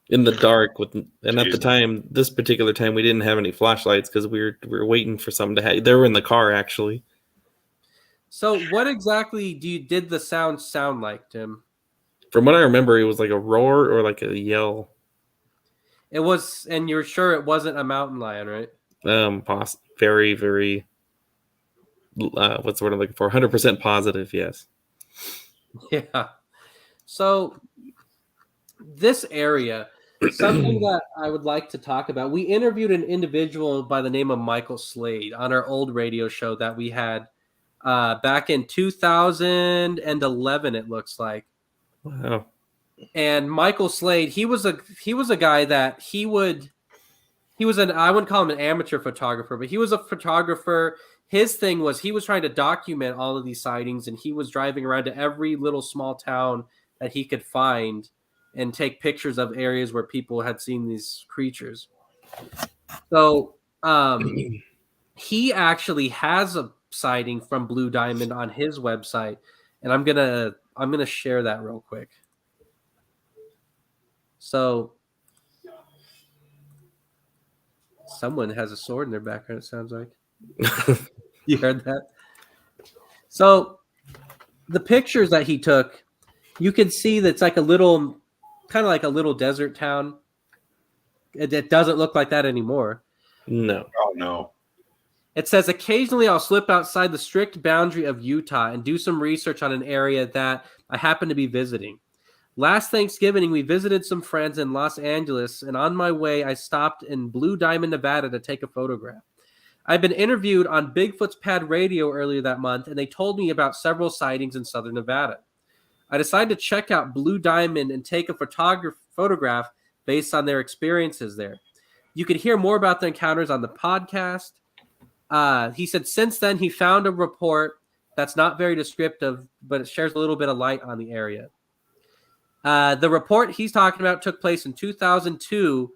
In the dark at the time, this particular time, we didn't have any flashlights because we were waiting for something to happen. They were in the car, actually. So what exactly did the sound like, Tim? From what I remember, it was like a roar or like a yell. It was, and you're sure it wasn't a mountain lion, right? Very, very, what's the word I'm looking for? 100% positive, yes. Yeah. So this area, something that I would like to talk about, we interviewed an individual by the name of Michael Slade on our old radio show that we had back in 2011, it looks like. Wow. And Michael Slade, he was a guy that he was I wouldn't call him an amateur photographer, but he was a photographer. His thing was he was trying to document all of these sightings, and he was driving around to every little small town that he could find and take pictures of areas where people had seen these creatures. So he actually has a sighting from Blue Diamond on his website, and I'm gonna share that real quick. So someone has a sword in their background, it sounds like. You heard that? So the pictures that he took, you can see that's like kind of like a little desert town. It doesn't look like that anymore. No. Oh, no. It says, occasionally I'll slip outside the strict boundary of Utah and do some research on an area that I happen to be visiting. Last Thanksgiving, we visited some friends in Los Angeles, and on my way, I stopped in Blue Diamond, Nevada to take a photograph. I've been interviewed on Bigfoot's Pad radio earlier that month, and they told me about several sightings in southern Nevada. I decided to check out Blue Diamond and take a photograph based on their experiences there. You can hear more about the encounters on the podcast. He said since then he found a report that's not very descriptive, but it shares a little bit of light on the area. The report he's talking about took place in 2002,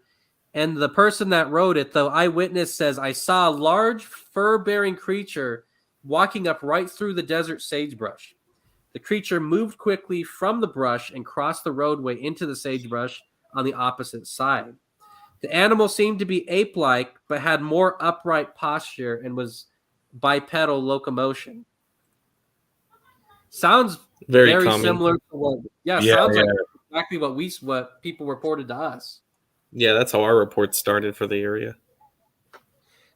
and the person that wrote it, the eyewitness, says, I saw a large fur-bearing creature walking up right through the desert sagebrush. The creature moved quickly from the brush and crossed the roadway into the sagebrush on the opposite side. The animal seemed to be ape-like, but had more upright posture and was bipedal locomotion. Sounds very similar to what, sounds like exactly what people reported to us. Yeah, that's how our reports started for the area.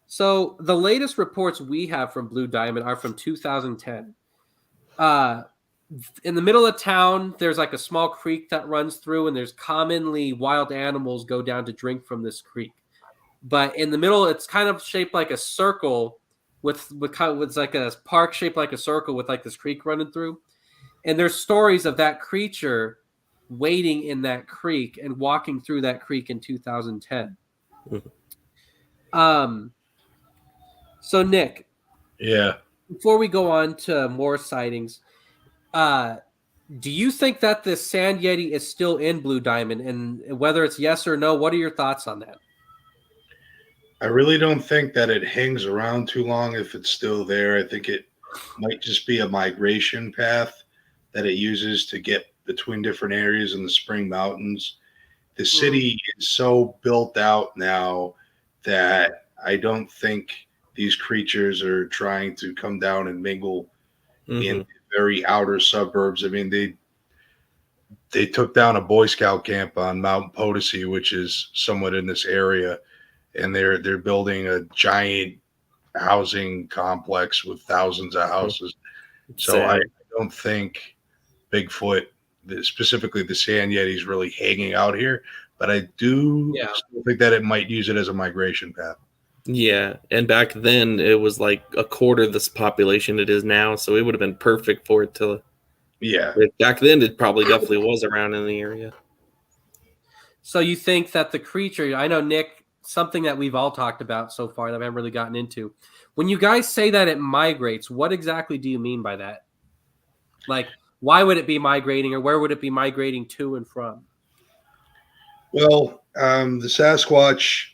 So the latest reports we have from Blue Diamond are from 2010. In the middle of town, there's like a small creek that runs through, and there's commonly wild animals go down to drink from this creek. But in the middle, it's kind of shaped like a circle with like a park shaped like a circle with like this creek running through. And there's stories of that creature wading in that creek and walking through that creek in 2010. So Nick, before we go on to more sightings, do you think that the Sand Yeti is still in Blue Diamond? And whether it's yes or no, what are your thoughts on that? I really don't think that it hangs around too long if it's still there. I think it might just be a migration path that it uses to get between different areas in the Spring Mountains. The city is so built out now that I don't think these creatures are trying to come down and mingle in very outer suburbs. I mean, they took down a Boy Scout camp on Mount Potosi, which is somewhat in this area, and they're building a giant housing complex with thousands of houses. So I don't think Bigfoot, specifically the Sand Yeti, is really hanging out here, but I do still think that it might use it as a migration path. Yeah, and back then it was like a quarter of this population it is now, so it would have been perfect for it to. Yeah, back then it probably definitely was around in the area. So you think that the creature? I know, Nick, something that we've all talked about so far that I haven't really gotten into. When you guys say that it migrates, what exactly do you mean by that? Like, why would it be migrating, or where would it be migrating to and from? Well, the Sasquatch,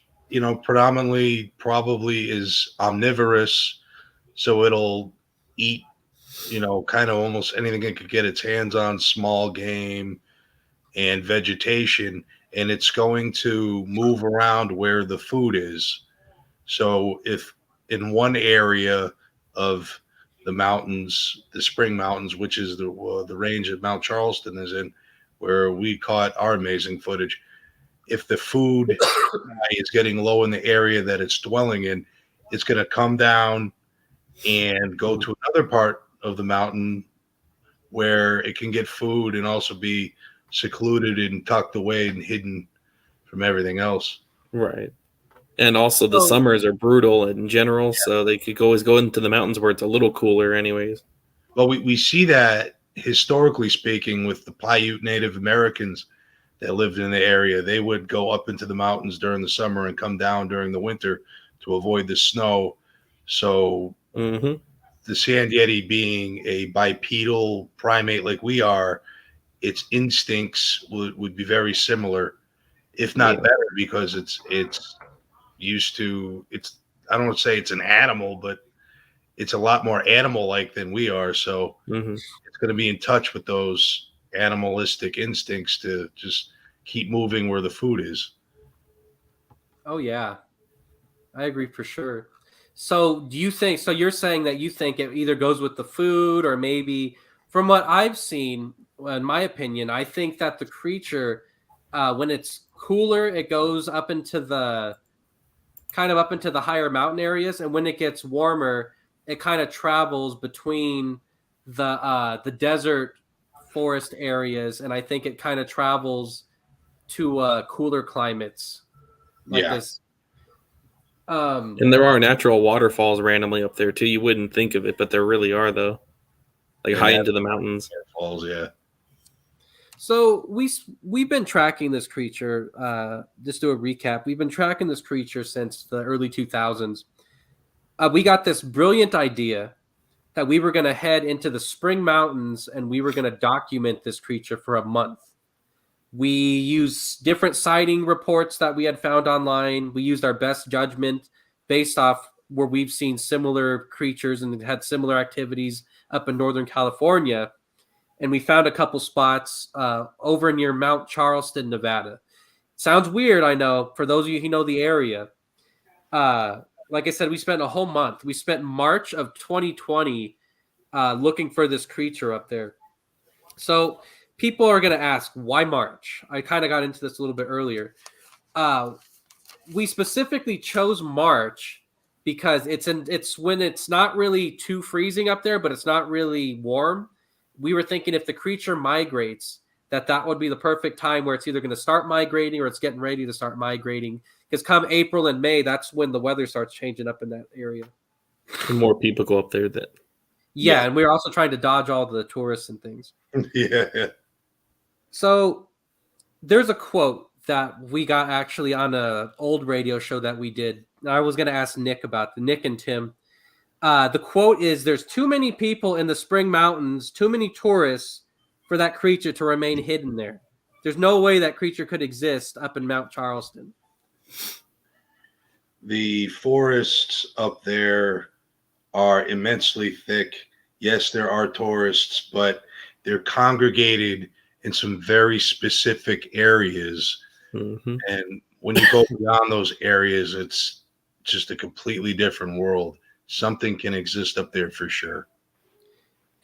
predominantly probably is omnivorous, so it'll eat, kind of almost anything it could get its hands on, small game and vegetation, and it's going to move around where the food is. So if in one area of the mountains, the Spring Mountains, which is the range that Mount Charleston is in, where we caught our amazing footage, if the food is getting low in the area that it's dwelling in, it's going to come down and go to another part of the mountain where it can get food and also be secluded and tucked away and hidden from everything else. Right. And also the summers are brutal in general, so they could always go into the mountains where it's a little cooler anyways. Well, we see that historically speaking with the Paiute Native Americans that lived in the area. They would go up into the mountains during the summer and come down during the winter to avoid the snow. So the Sand Yeti, being a bipedal primate like we are, its instincts would be very similar, if not better, because it's used to, I don't want to say it's an animal, but it's a lot more animal-like than we are. So it's going to be in touch with those animalistic instincts to just keep moving where the food is. Oh yeah, I agree for sure. So do you think, so you're saying that you think it either goes with the food, or maybe, from what I've seen, in my opinion, I think that the creature, when it's cooler, it goes up into the higher mountain areas, and when it gets warmer, it kind of travels between the desert forest areas, and I think it kind of travels to cooler climates like this. And there are natural waterfalls randomly up there too. You wouldn't think of it, but there really are, though. Like high into the mountains. Falls, yeah. So we've been tracking this creature. Just do a recap. We've been tracking this creature since the early 2000s. We got this brilliant idea that we were going to head into the Spring Mountains and we were going to document this creature for a month. We used different sighting reports that we had found online. We used our best judgment based off where we've seen similar creatures and had similar activities up in Northern California. And we found a couple spots over near Mount Charleston, Nevada. Sounds weird, I know, for those of you who know the area. Like I said, we spent a whole month. We spent March of 2020 looking for this creature up there. So people are going to ask, why March? I kind of got into this a little bit earlier. We specifically chose March because it's when it's not really too freezing up there, but it's not really warm. We were thinking if the creature migrates, that would be the perfect time where it's either going to start migrating or it's getting ready to start migrating. Because come April and May, that's when the weather starts changing up in that area. And more people go up there. Yeah, and we're also trying to dodge all the tourists and things. Yeah. So there's a quote that we got actually on an old radio show that we did. I was going to ask Nick about Nick and Tim. The quote is, there's too many people in the Spring Mountains, too many tourists for that creature to remain hidden there. There's no way that creature could exist up in Mount Charleston. The forests up there are immensely thick. Yes, there are tourists, but they're congregated in some very specific areas. Mm-hmm. And when you go beyond those areas, it's just a completely different world. Something can exist up there for sure.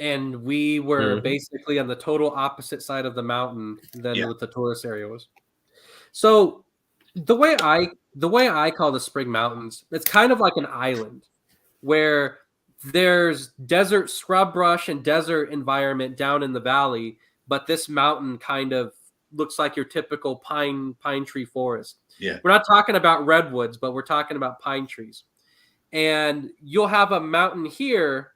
And we were basically on the total opposite side of the mountain than what the tourist area was. So the way I call the Spring Mountains, it's kind of like an island where there's desert scrub brush and desert environment down in the valley, but this mountain kind of looks like your typical pine tree forest. Yeah. We're not talking about redwoods, but we're talking about pine trees. And you'll have a mountain here,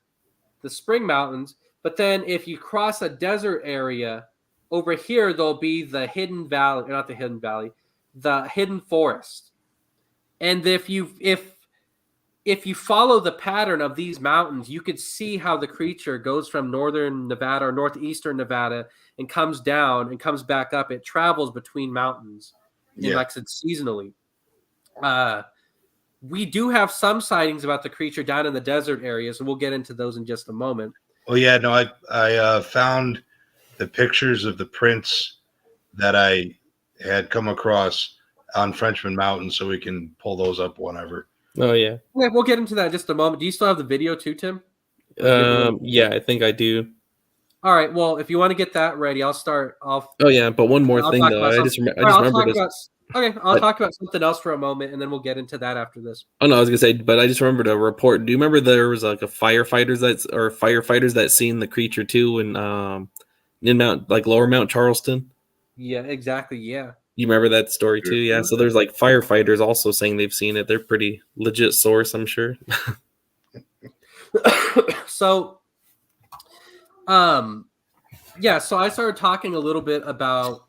the Spring Mountains, but then if you cross a desert area over here, there'll be the hidden valley, not the hidden valley, the hidden forest. And if you follow the pattern of these mountains, you could see how the creature goes from northern Nevada or northeastern Nevada and comes down and comes back up. It travels between mountains, like I said, seasonally. We do have some sightings about the creature down in the desert areas, and we'll get into those in just a moment. Oh yeah, no, I found the pictures of the prints that I had come across on Frenchman Mountain, so we can pull those up whenever. Oh yeah. Yeah, we'll get into that in just a moment. Do you still have the video too, Tim? Yeah, I think I do. All right. Well, if you want to get that ready, I'll start off. Oh yeah, but one more thing though. I just remember this. I'll talk about something else for a moment, and then we'll get into that after this. Oh no, I was gonna say, but I just remembered a report. Do you remember there was like firefighters that seen the creature too in Lower Mount Charleston? Yeah, exactly. Yeah. You remember that story too? Yeah. So there's like firefighters also saying they've seen it. They're pretty legit source, I'm sure. So, so I started talking a little bit about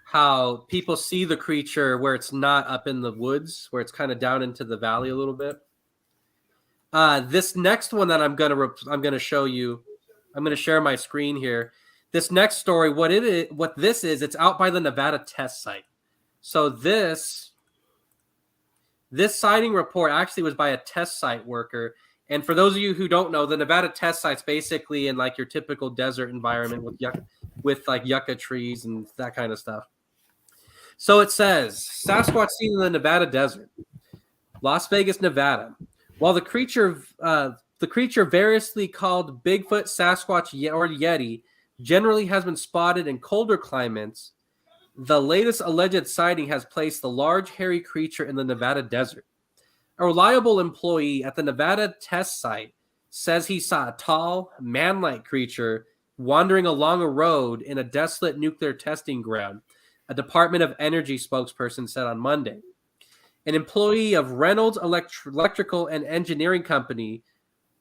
how people see the creature where it's not up in the woods, where it's kind of down into the valley a little bit. This next one that I'm gonna show you, I'm gonna share my screen here. This next story, what this is, it's out by the Nevada test site. So this sighting report actually was by a test site worker. And for those of you who don't know, the Nevada test site's basically in like your typical desert environment with like yucca trees and that kind of stuff. So it says, Sasquatch seen in the Nevada desert, Las Vegas, Nevada. While the creature variously called Bigfoot, Sasquatch, or Yeti, generally has been spotted in colder climates, the latest alleged sighting has placed the large hairy creature in the Nevada desert. A reliable employee at the Nevada test site says he saw a tall, man-like creature wandering along a road in a desolate nuclear testing ground, a Department of Energy spokesperson said on Monday. An employee of Reynolds Electrical and Engineering Company,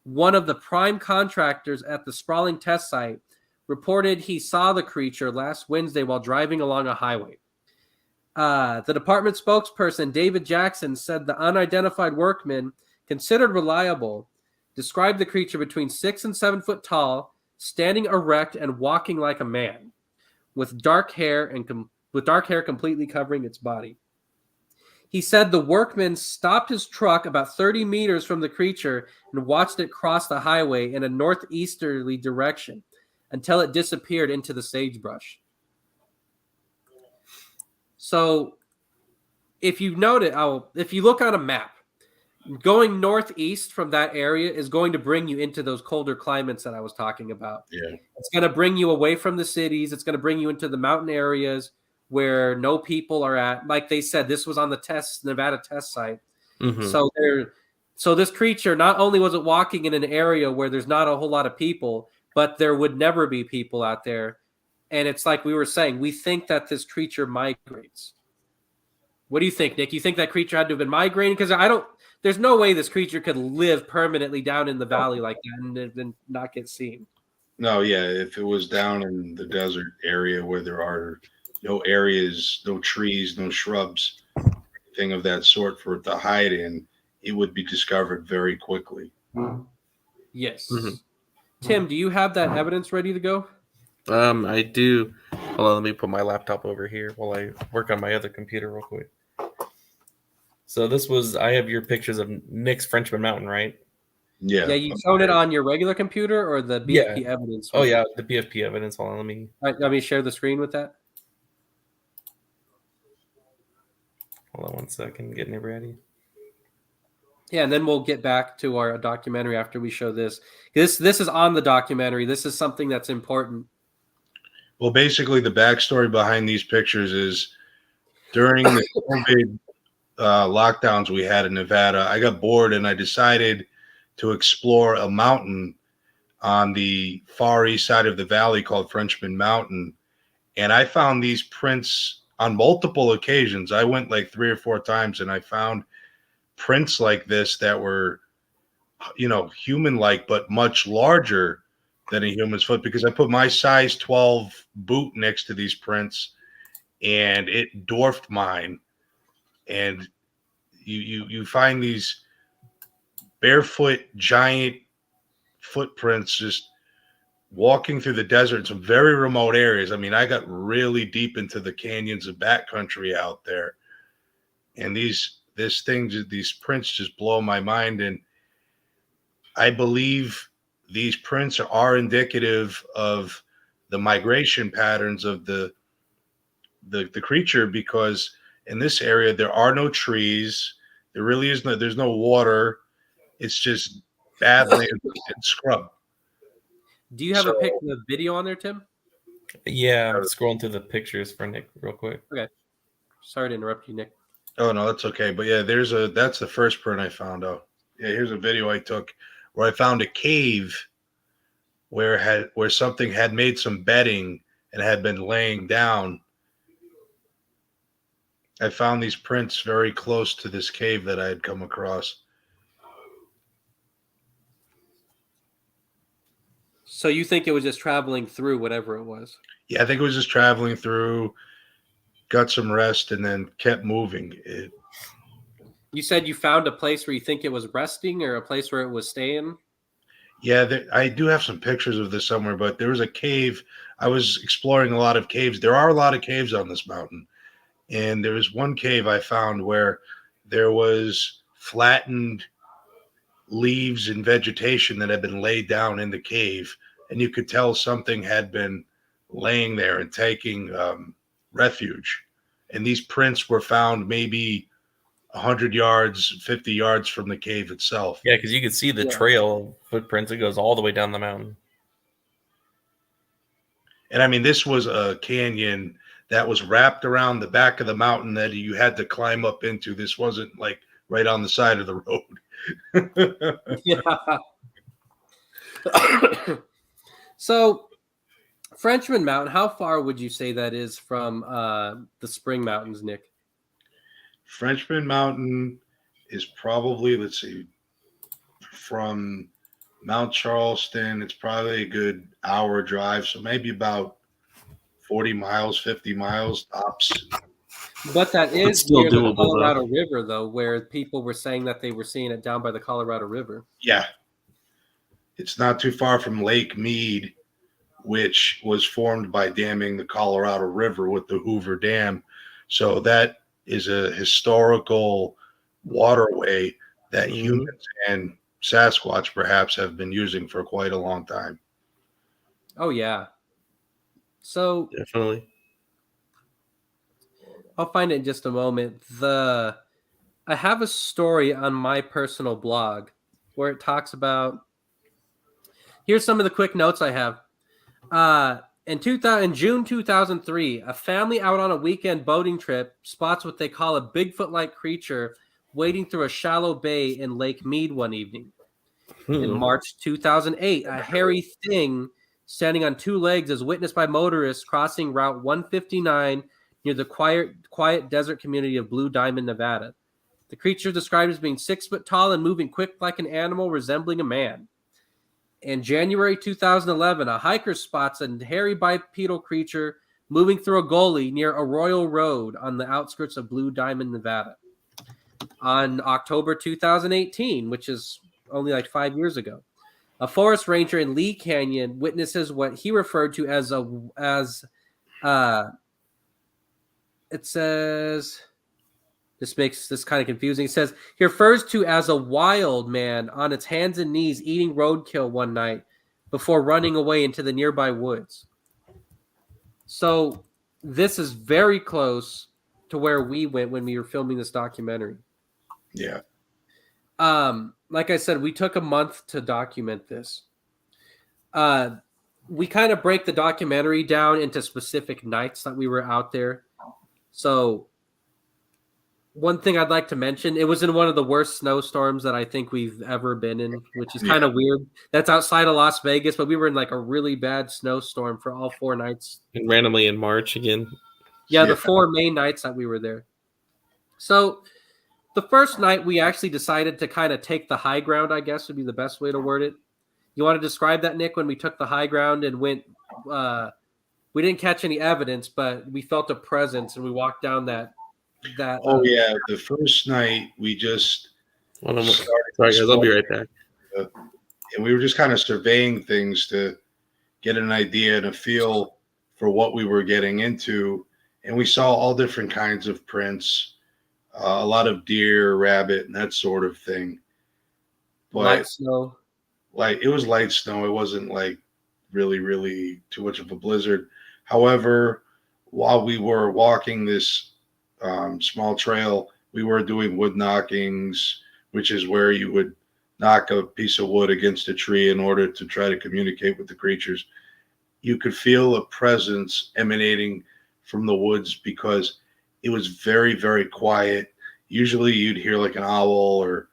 one of the prime contractors at the sprawling test site, reported he saw the creature last Wednesday while driving along a highway. The department spokesperson, David Jackson, said the unidentified workman, considered reliable, described the creature between 6 and 7 foot tall, standing erect and walking like a man, with dark hair completely covering its body. He said the workman stopped his truck about 30 meters from the creature and watched it cross the highway in a northeasterly direction until it disappeared into the sagebrush. So if you if you look on a map, going northeast from that area is going to bring you into those colder climates that I was talking about. Yeah. It's going to bring you away from the cities. It's going to bring you into the mountain areas where no people are at. Like they said, this was on the Nevada test site. Mhm. So this creature, not only was it walking in an area where there's not a whole lot of people, but there would never be people out there. And it's like we were saying, we think that this creature migrates. What do you think, Nick? You think that creature had to have been migrating? Because there's no way this creature could live permanently down in the valley like that and not get seen. No, yeah. If it was down in the desert area where there are no areas, no trees, no shrubs, anything of that sort for it to hide in, it would be discovered very quickly. Yes. Mhm. Tim, do you have that evidence ready to go? I do. Hold on, let me put my laptop over here while I work on my other computer real quick. So I have your pictures of Nick's Frenchman Mountain, right? Yeah. Yeah, you showed it on your regular computer or the BFP evidence? Oh yeah, the BFP evidence. Hold on, All right, let me share the screen with that. hold on 1 second, getting it ready. Yeah, and then we'll get back to our documentary after we show this. This is on the documentary. This is something that's important. Well, basically, the backstory behind these pictures is during the COVID lockdowns we had in Nevada, I got bored and I decided to explore a mountain on the far east side of the valley called Frenchman Mountain. And I found these prints on multiple occasions. I went like 3 or 4 times and I found prints like this that were, human-like, but much larger than a human's foot, because I put my size 12 boot next to these prints and it dwarfed mine. And you find these barefoot giant footprints just walking through the desert in some very remote areas. I mean, I got really deep into the canyons of backcountry out there, and these prints just blow my mind. And I believe these prints are indicative of the migration patterns of the creature, because in this area there are no trees, there's no water, it's just badlands and scrub. Do you have a picture of video on there, Tim? Yeah, I'm scrolling through the pictures for Nick real quick. Okay. Sorry to interrupt you, Nick. Oh no, that's okay. But yeah, that's the first print I found out. Yeah, here's a video I took where I found a cave where something had made some bedding and had been laying down. I found these prints very close to this cave that I had come across. So you think it was just traveling through whatever it was? Yeah, I think it was just traveling through, got some rest, and then kept moving. You said you found a place where you think it was resting, or a place where it was staying? Yeah, I do have some pictures of this somewhere, but there was a cave. I was exploring a lot of caves. There are a lot of caves on this mountain. And there was one cave I found where there was flattened leaves and vegetation that had been laid down in the cave. And you could tell something had been laying there and taking refuge. And these prints were found maybe 100 yards, 50 yards from the cave itself. Yeah, because you could see the trail footprints. It goes all the way down the mountain. And I mean, this was a canyon that was wrapped around the back of the mountain that you had to climb up into. This wasn't like right on the side of the road. Yeah. So Frenchman Mountain, how far would you say that is from the Spring Mountains, Nick? Frenchman Mountain is probably, let's see, from Mount Charleston, it's probably a good hour drive. So maybe about 40 miles, 50 miles tops. But that It's is still near the doable, though. Colorado River, though, where people were saying that they were seeing it down by the Colorado River. Yeah. It's not too far from Lake Mead, which was formed by damming the Colorado River with the Hoover Dam. So that is a historical waterway that humans and Sasquatch perhaps have been using for quite a long time. Oh, yeah. So Definitely. I'll find it in just a moment. I have a story on my personal blog where it talks about. Here's some of the quick notes I have. In June 2003, a family out on a weekend boating trip spots what they call a Bigfoot-like creature wading through a shallow bay in Lake Mead one evening. In March 2008, a hairy thing standing on two legs is witnessed by motorists crossing Route 159 near the quiet desert community of Blue Diamond, Nevada. The creature is described as being 6 foot tall and moving quick like an animal resembling a man. In January 2011, a hiker spots a hairy bipedal creature moving through a gully near Arroyo Road on the outskirts of Blue Diamond, Nevada. On October 2018, which is only like 5 years ago, a forest ranger in Lee Canyon witnesses what he referred to as it says, this makes this kind of confusing. It says he refers to as a wild man on its hands and knees eating roadkill one night before running away into the nearby woods. So this is very close to where we went when we were filming this documentary. Yeah. Like I said, we took a month to document this. We kind of break the documentary down into specific nights that we were out there. So one thing I'd like to mention, it was in one of the worst snowstorms that I think we've ever been in, which is kind of weird. That's outside of Las Vegas, but we were in like a really bad snowstorm for all 4 nights. And randomly in March again. Yeah, the 4 main nights that we were there. So the first night we actually decided to kind of take the high ground, I guess would be the best way to word it. You want to describe that, Nick, when we took the high ground and went, we didn't catch any evidence, but we felt a presence and we walked down that. Yeah. The first night we just Sorry, guys. I'll be right back. And we were just kind of surveying things to get an idea and a feel for what we were getting into. And we saw all different kinds of prints, a lot of deer, rabbit, and that sort of thing. But light snow. It was light snow. It wasn't like really, really too much of a blizzard. However, while we were walking this small trail, we were doing wood knockings, which is where you would knock a piece of wood against a tree in order to try to communicate with the creatures. You could feel a presence emanating from the woods because it was very, very quiet. Usually you'd hear like an owl or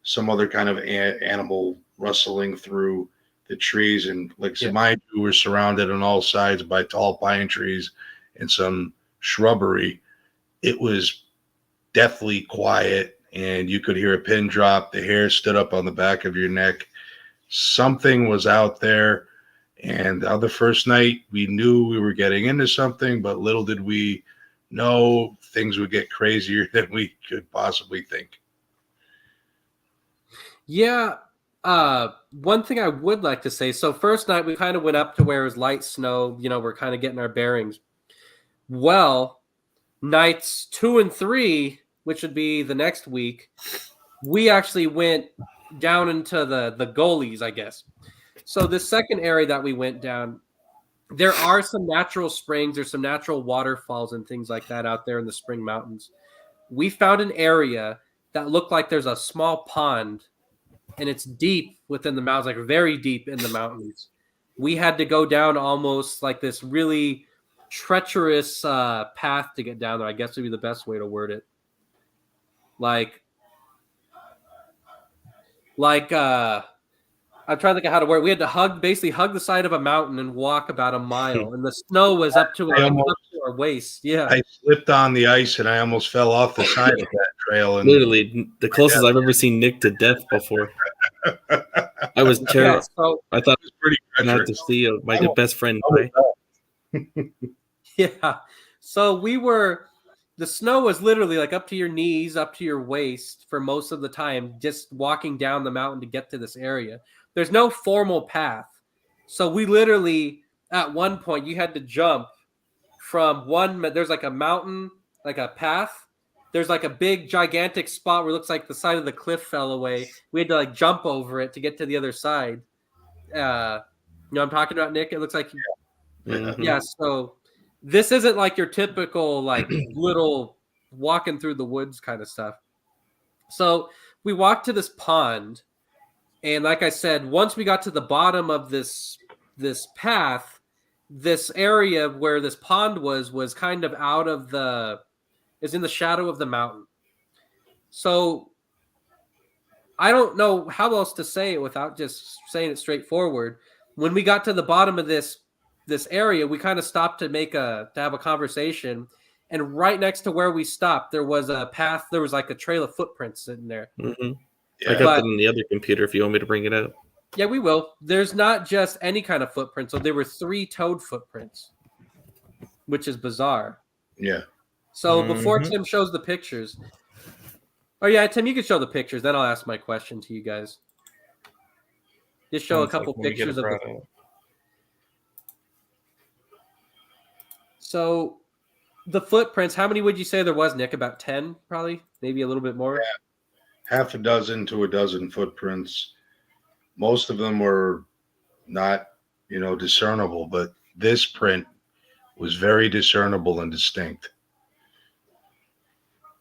some other kind of animal rustling through the trees. And mind you, we're surrounded on all sides by tall pine trees and some shrubbery. It was deathly quiet, and you could hear a pin drop. The hair stood up on the back of your neck. Something was out there. And on the first night, we knew we were getting into something, but little did we know things would get crazier than we could possibly think. Yeah. One thing I would like to say, so first night we kind of went up to where it was light snow, we're kind of getting our bearings. Well, nights 2 and 3, which would be the next week, we actually went down into the gullies, I guess. So the second area that we went down, there are some natural springs, there's some natural waterfalls and things like that out there in the Spring Mountains. We found an area that looked like there's a small pond, and it's deep within the mountains, like very deep in the mountains. We had to go down almost like this really treacherous path to get down there, I guess would be the best way to word it. I'm trying to think of how to work. We had to basically hug the side of a mountain and walk about a mile, and the snow was up to our waist. Yeah, I slipped on the ice and I almost fell off the side of that trail. And Literally, the closest I've ever seen Nick to death before. I was terrified. so I thought it was pretty I had to treacherous. see my best friend die. yeah, so the snow was literally like up to your knees, up to your waist for most of the time, just walking down the mountain to get to this area. There's no formal path. So we literally, at one point, you had to jump from there's like a mountain, like a path. There's like a big, gigantic spot where it looks like the side of the cliff fell away. We had to like jump over it to get to the other side. You know what I'm talking about, Nick? It looks like, yeah, so this isn't like your typical like little walking through the woods kind of stuff. So we walked to this pond, and like I said, once we got to the bottom of this path, this area where this pond was kind of is in the shadow of the mountain. So I don't know how else to say it without just saying it straightforward. When we got to the bottom of this area, we kind of stopped to have a conversation, and right next to where we stopped, there was a path. There was like a trail of footprints sitting there. Mm-hmm. I got that on the other computer if you want me to bring it up. Yeah, we will. There's not just any kind of footprint. So there were 3 toed footprints, which is bizarre. Yeah. So before Tim shows the pictures, Tim, you can show the pictures. Then I'll ask my question to you guys. Just show a couple pictures of the. So the footprints, how many would you say there was, Nick? About 10, probably? Maybe a little bit more? Yeah. Half a dozen to a dozen footprints. Most of them were not, discernible, but this print was very discernible and distinct.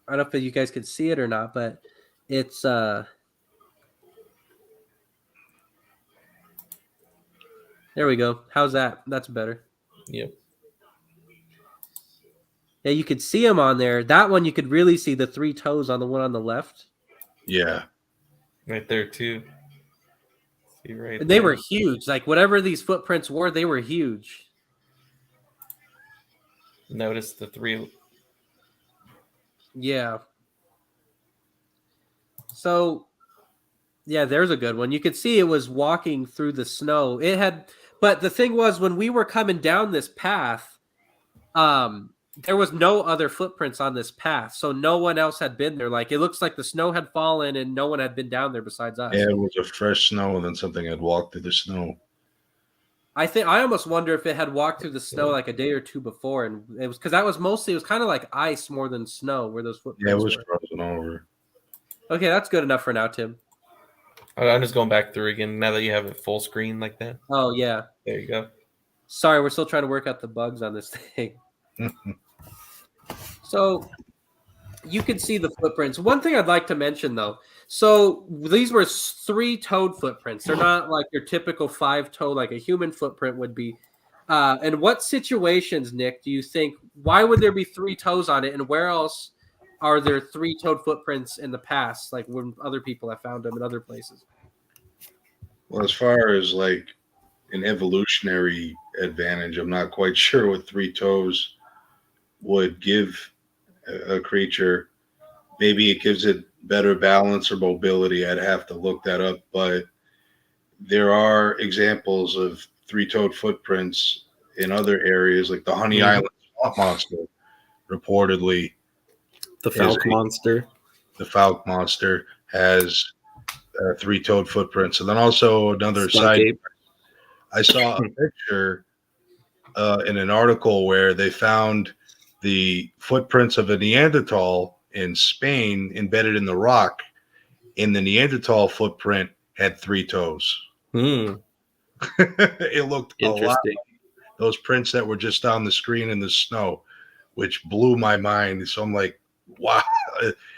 I don't know if you guys could see it or not, but it's there we go. How's that? That's better. Yep. Yeah, you could see them on there. That one you could really see the 3 toes on the one on the left. Yeah. Right there too. See right And they were huge. Like whatever these footprints were, they were huge. Notice the 3. Yeah. So, yeah, there's a good one. You could see it was walking through the snow. But the thing was, when we were coming down this path, there was no other footprints on this path, so no one else had been there. Like it looks like the snow had fallen and no one had been down there besides us. Yeah, it was a fresh snow, and then something had walked through the snow. I almost wonder if it had walked through the snow like a day or two before, and it was because it was kind of like ice more than snow where those footprints. Yeah, it was were. frozen over. Okay, that's good enough for now, Tim. I'm just going back through again now that you have it full screen like that. Oh yeah, there you go. Sorry, we're still trying to work out the bugs on this thing. So you can see the footprints. One thing I'd like to mention though. So these were 3 toed footprints. They're not like your typical 5 toe like a human footprint would be. And what situations, Nick, do you think, why would there be 3 toes on it? And where else are there 3 toed footprints in the past? Like when other people have found them in other places? Well, as far as like an evolutionary advantage, I'm not quite sure what 3 toes would give a creature. Maybe it gives it better balance or mobility. I'd have to look that up, but there are examples of 3-toed footprints in other areas, like the Honey Island swamp monster. Reportedly, the Falk monster. The Falk monster has 3-toed footprints, and then also another side. I saw a picture in an article where they found the footprints of a Neanderthal in Spain embedded in the rock, and the Neanderthal footprint had 3 toes. It looked a lot like those prints that were just on the screen in the snow, which blew my mind. So I'm like, wow.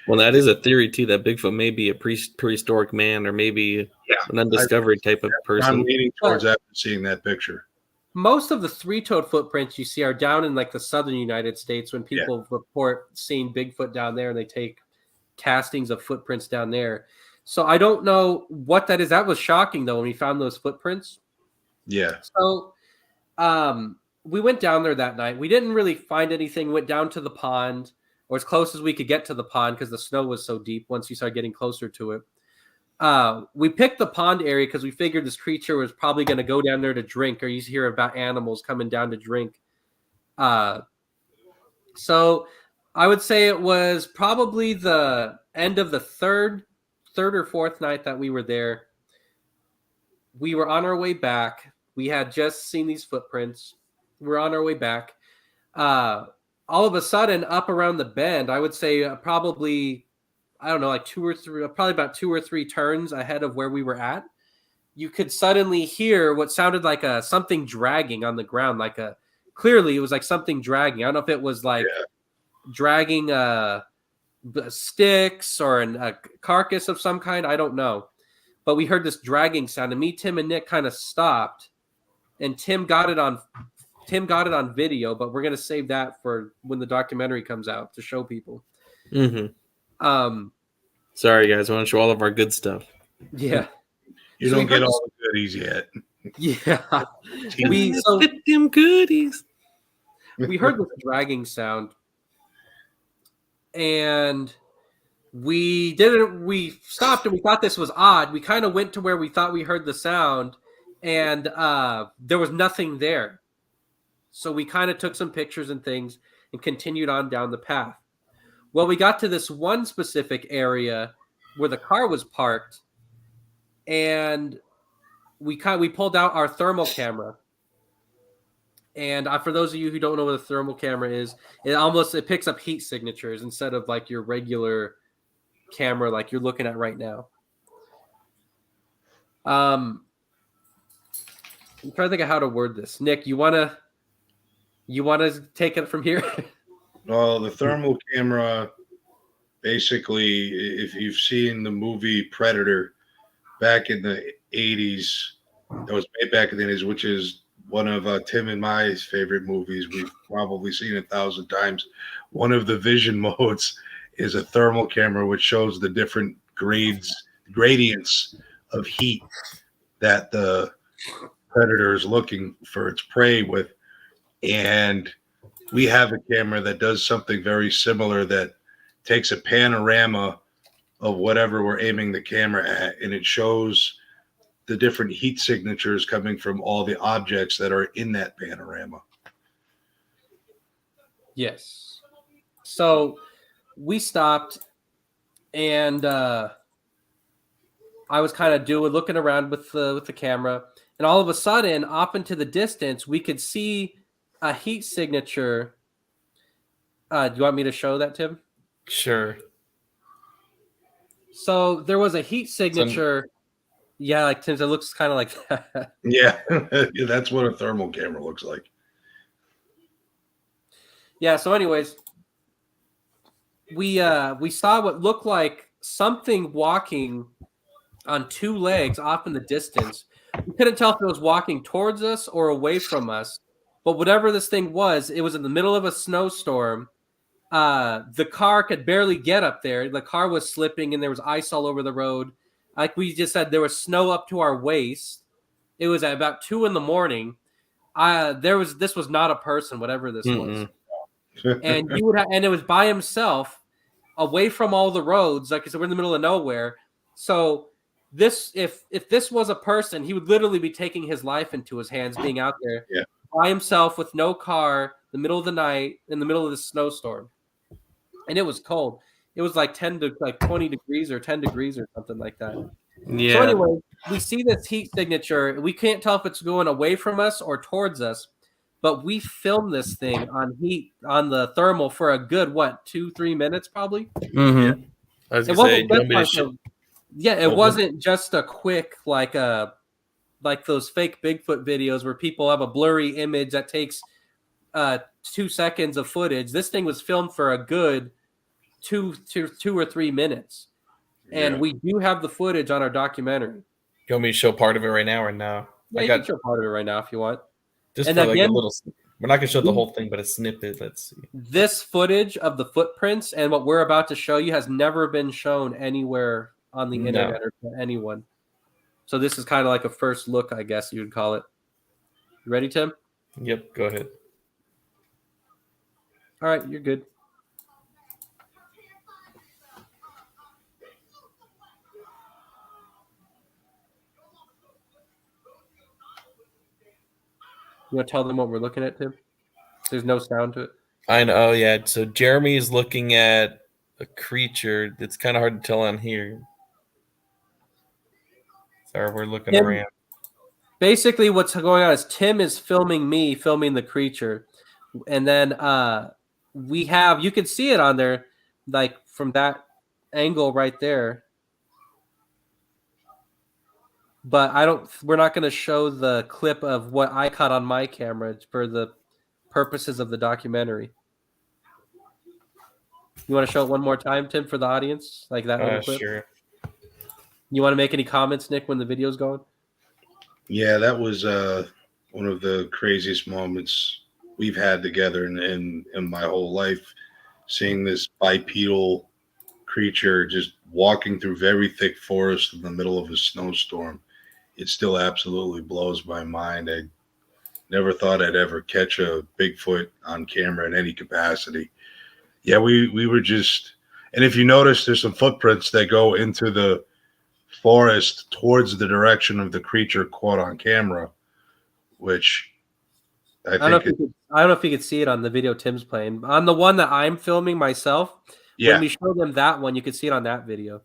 Well, that is a theory too, that Bigfoot may be a prehistoric man or maybe an undiscovered type of person. I'm leaning towards after seeing that picture. Most of the 3-toed footprints you see are down in like the southern United States when people report seeing Bigfoot down there, and they take castings of footprints down there. So I don't know what that is. That was shocking though when we found those footprints. Yeah. So we went down there that night. We didn't really find anything. We went down to the pond, or as close as we could get to the pond because the snow was so deep once you started getting closer to it. We picked the pond area because we figured this creature was probably going to go down there to drink, or you hear about animals coming down to drink. So I would say it was probably the end of the third or fourth night that we were there. We were on our way back. We had just seen these footprints. We're on our way back. All of a sudden, up around the bend, I would say probably, I don't know, like probably about 2 or 3 turns ahead of where we were at, you could suddenly hear what sounded like something dragging on the ground. Clearly it was like something dragging. I don't know if it was like dragging sticks or a carcass of some kind. I don't know. But we heard this dragging sound, and me, Tim, and Nick kind of stopped, and Tim got it on video, but we're going to save that for when the documentary comes out to show people. Mm-hmm. Sorry, guys. I want to show all of our good stuff. Yeah. You don't get all the goodies yet. Yeah. Get them goodies. We heard this dragging sound, and we stopped, and we thought this was odd. We kind of went to where we thought we heard the sound, and there was nothing there. So we kind of took some pictures and things and continued on down the path. Well, we got to this one specific area where the car was parked, and we pulled out our thermal camera. And for those of you who don't know what a thermal camera is, it picks up heat signatures instead of like your regular camera like you're looking at right now. I'm trying to think of how to word this. Nick, you wanna take it from here? Well, the thermal camera, basically, if you've seen the movie Predator back in the 80s, that was made back in the 80s, which is one of Tim and my favorite movies. We've probably seen it 1,000 times. One of the vision modes is a thermal camera, which shows the different gradients of heat that the predator is looking for its prey with. And we have a camera that does something very similar, that takes a panorama of whatever we're aiming the camera at, and it shows the different heat signatures coming from all the objects that are in that panorama. Yes. So we stopped, and I was kind of looking around with the camera, and all of a sudden, off into the distance, we could see a heat signature. Do you want me to show that, Tim? Sure. So there was a heat signature. Yeah, like Tim, it looks kind of like that. Yeah, that's what a thermal camera looks like. Yeah, so anyways, we saw what looked like something walking on 2 legs off in the distance. We couldn't tell if it was walking towards us or away from us, but whatever this thing was, it was in the middle of a snowstorm. The car could barely get up there. The car was slipping, and there was ice all over the road. Like we just said, there was snow up to our waist. It was at about 2 a.m. This was not a person, whatever this was. And and it was by himself, away from all the roads. Like I said, we're in the middle of nowhere. So if this was a person, he would literally be taking his life into his hands, being out there by himself with no car, the middle of the night, in the middle of the snowstorm. And it was cold. It was like 20 degrees or 10 degrees or something like that. Yeah. So anyway, we see this heat signature. We can't tell if it's going away from us or towards us, but we filmed this thing on the thermal for a good 2-3 minutes probably. Mm-hmm. I was gonna say, it wasn't just a quick like those fake Bigfoot videos where people have a blurry image that takes 2 seconds of footage. This thing was filmed for a good 2 or 3 minutes, and we do have the footage on our documentary. You want me to show part of it right now or no? Yeah, you can show part of it right now if you want. Just and for again, like a little. We're not gonna show the whole thing, but a snippet. Let's see. This footage of the footprints and what we're about to show you has never been shown anywhere on the No. internet or to anyone. So this is kind of like a first look, I guess you would call it. You ready, Tim? Yep, go ahead. All right, you're good. You want to tell them what we're looking at, Tim? There's no sound to it. I know. Oh, yeah. So Jeremy is looking at a creature. It's kind of hard to tell on here. Sorry, we're looking Tim, around. basically, what's going on is Tim is filming me, filming the creature, and then we have, you can see it on there, like from that angle right there. But we're not going to show the clip of what I caught on my camera for the purposes of the documentary. You want to show it one more time, Tim, for the audience? Like that little clip? Sure. You want to make any comments, Nick, when the video's going? Yeah, that was one of the craziest moments we've had together in my whole life. Seeing this bipedal creature just walking through very thick forest in the middle of a snowstorm. It still absolutely blows my mind. I never thought I'd ever catch a Bigfoot on camera in any capacity. Yeah, we were just, and if you notice, there's some footprints that go into the forest towards the direction of the creature caught on camera, which I don't know if you could see it on the video Tim's playing. On the one that I'm filming myself, yeah. when we show them that one, you can see it on that video.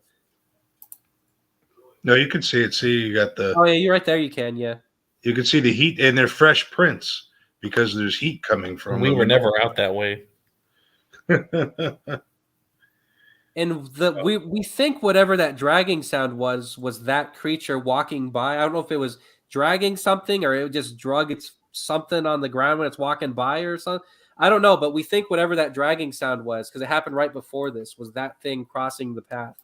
No, you can see it. See, you got the. Oh yeah, you're right there. You can, yeah. You can see the heat, and they're fresh prints because there's heat coming from. We them. were never out that way. And we think whatever that dragging sound was that creature walking by. I don't know if it was dragging something or it just drug its something on the ground when it's walking by or something. I don't know, but we think whatever that dragging sound was, because it happened right before this, was that thing crossing the path.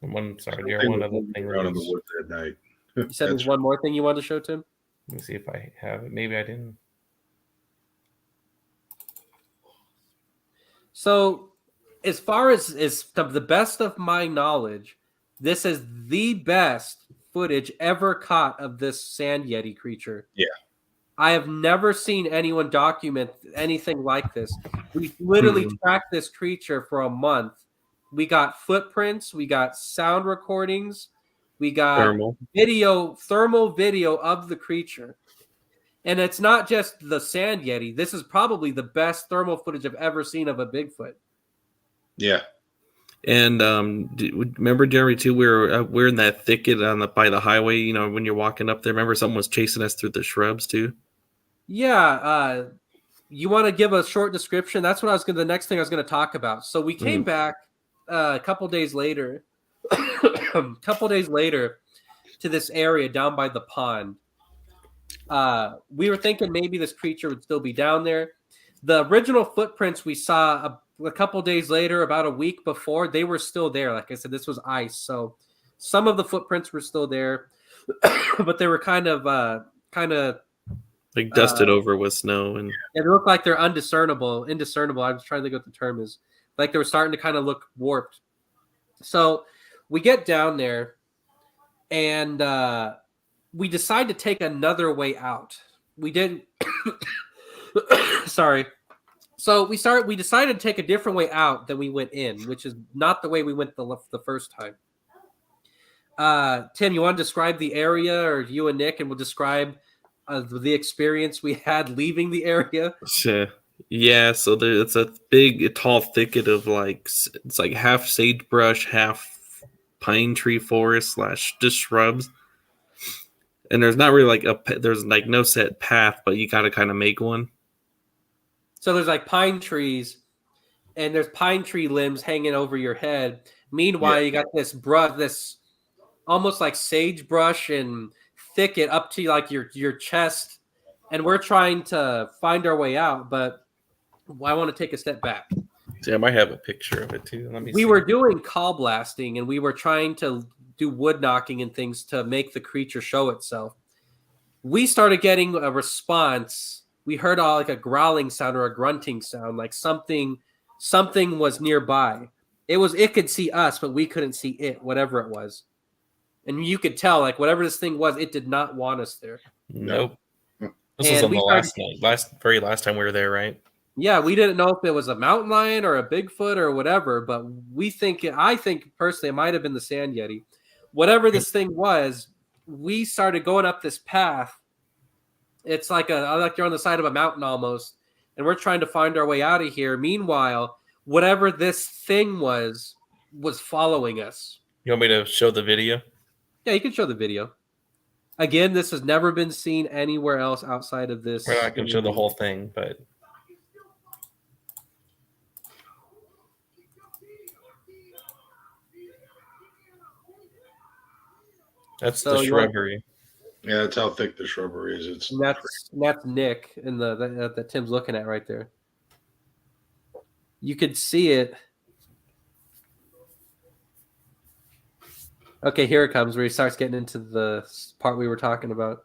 One other thing around in the woods that night. You said there's one more thing you wanted to show, Tim? Let me see if I have it. Maybe I didn't. So, as far as the best of my knowledge, this is the best footage ever caught of this Sand Yeti creature. Yeah. I have never seen anyone document anything like this. We literally tracked this creature for a month. We got footprints, we got sound recordings, we got thermal video of the creature. And it's not just the Sand Yeti. This is probably the best thermal footage I've ever seen of a Bigfoot. Yeah. And remember, Jeremy, too, we're in that thicket by the highway, you know, when you're walking up there. Remember someone was chasing us through the shrubs, too? Yeah. You want to give a short description? That's what the next thing I was going to talk about. So we came back a couple days later to this area down by the pond. We were thinking maybe this creature would still be down there. The original footprints we saw a couple days later, about a week before, they were still there. Like I said, this was ice, so some of the footprints were still there, but they were kind of like dusted over with snow, and it looked like they're indiscernible. I was trying to think what the term is. Like they were starting to kind of look warped. So we get down there, and we decide to take another way out. We didn't. Sorry. So we decided to take a different way out than we went in, which is not the way we went the first time. Tim, you want to describe the area, or you and Nick, and we'll describe the experience we had leaving the area? Yeah, so it's a big, tall thicket of it's like half sagebrush, half pine tree forest / just shrubs. And there's not really there's no set path, but you got to kind of make one. So there's like pine trees, and there's pine tree limbs hanging over your head. Meanwhile, you got this almost like sagebrush and thicket up to like your chest, and we're trying to find our way out. But I want to take a step back. Yeah, I might have a picture of it too. Let me see. We were doing call blasting, and we were trying to do wood knocking and things to make the creature show itself. We started getting a response. We heard like a growling sound or a grunting sound, like something was nearby. It could see us, but we couldn't see it, whatever it was. And you could tell, like, whatever this thing was, it did not want us there. Nope. This And was on we the started- very last time we were there, right? Yeah, we didn't know if it was a mountain lion or a Bigfoot or whatever, but I think personally it might have been the Sand Yeti. Whatever this thing was, we started going up this path. It's like you're on the side of a mountain almost, and we're trying to find our way out of here. Meanwhile, whatever this thing was following us. You want me to show the video? Yeah, you can show the video. Again, this has never been seen anywhere else outside of this. We're not going to show the whole thing, but that's So the you want- shrubbery. Yeah, that's how thick the shrubbery is. It's And that's Nick in that Tim's looking at right there. You could see it. Okay, here it comes where he starts getting into the part we were talking about.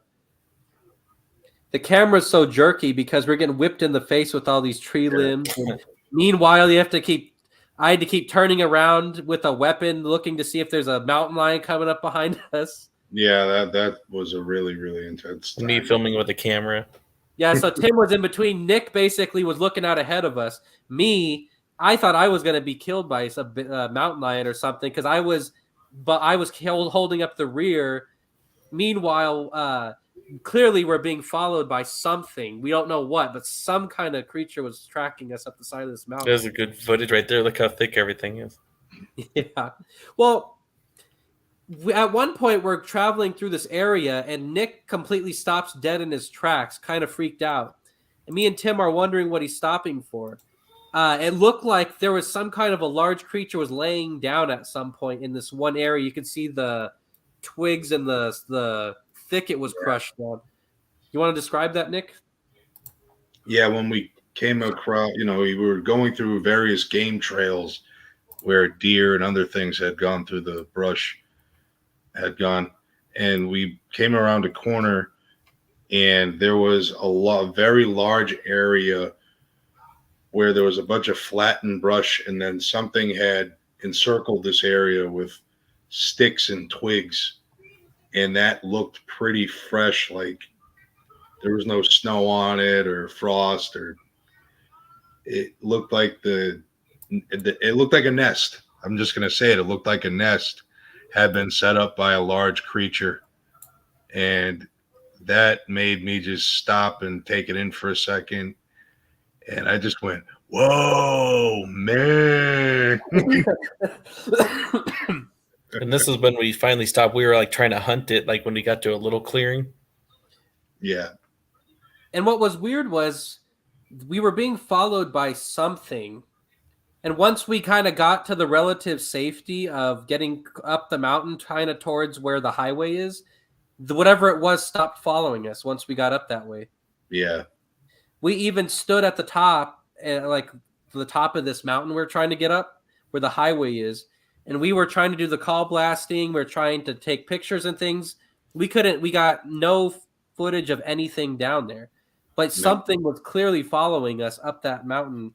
The camera's so jerky because we're getting whipped in the face with all these tree limbs. And meanwhile, I had to keep turning around with a weapon, looking to see if there's a mountain lion coming up behind us. Yeah, that was a really, really intense time. Me filming with a camera. Yeah, so Tim was in between. Nick basically was looking out ahead of us. Me, I thought I was going to be killed by some mountain lion or something because I was holding up the rear. Meanwhile, clearly we're being followed by something. We don't know what, but some kind of creature was tracking us up the side of this mountain. There's a good footage right there. Look how thick everything is. Yeah. Well, at one point we're traveling through this area and Nick completely stops dead in his tracks, kind of freaked out. And me and Tim are wondering what he's stopping for. It looked like there was some kind of a large creature was laying down at some point in this one area. You could see the twigs and the thicket was crushed down. You want to describe that, Nick? Yeah, when we came across, we were going through various game trails where deer and other things had gone through the brush, and we came around a corner, and there was a very large area where there was a bunch of flattened brush, and then something had encircled this area with sticks and twigs, and that looked pretty fresh, like there was no snow on it or frost, or it looked like it looked like a nest. I'm just gonna say it. It looked like a nest had been set up by a large creature, and that made me just stop and take it in for a second. And I just went, whoa, man. And this is when we finally stopped. We were like trying to hunt it, like when we got to a little clearing. Yeah. And what was weird was we were being followed by something. And once we kind of got to the relative safety of getting up the mountain, kind of towards where the highway is, whatever it was stopped following us once we got up that way. Yeah. We even stood at the top, like the top of this mountain we're trying to get up, where the highway is. And we were trying to do the call blasting. We're trying to take pictures and things. We got no footage of anything down there. But something was clearly following us up that mountain.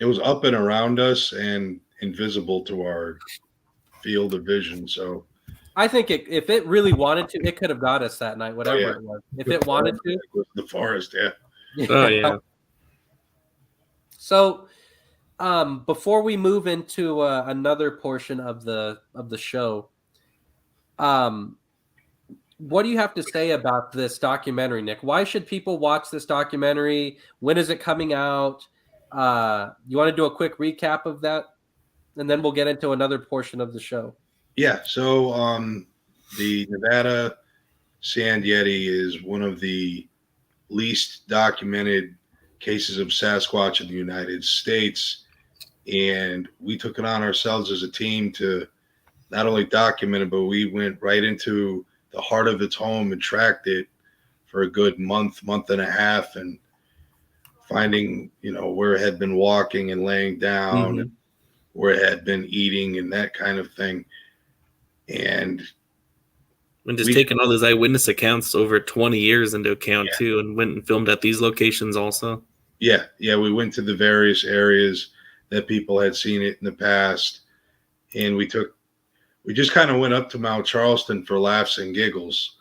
It was up and around us and invisible to our field of vision. So I think if it really wanted to, it could have got us that night, whatever it was. If it wanted to. It was the forest, yeah. Oh, yeah. So before we move into another portion of the show, what do you have to say about this documentary, Nick? Why should people watch this documentary? When is it coming out? You want to do a quick recap of that? And then we'll get into another portion of the show. Yeah. So the Nevada Sand Yeti is one of the least documented cases of Sasquatch in the United States. And we took it on ourselves as a team to not only document it, but we went right into the heart of its home and tracked it for a good month and a half, and finding, where it had been walking and laying down, and where it had been eating and that kind of thing. And just taking all those eyewitness accounts over 20 years into account too, and went and filmed at these locations also. Yeah. We went to the various areas that people had seen it in the past. And we just kind of went up to Mount Charleston for laughs and giggles.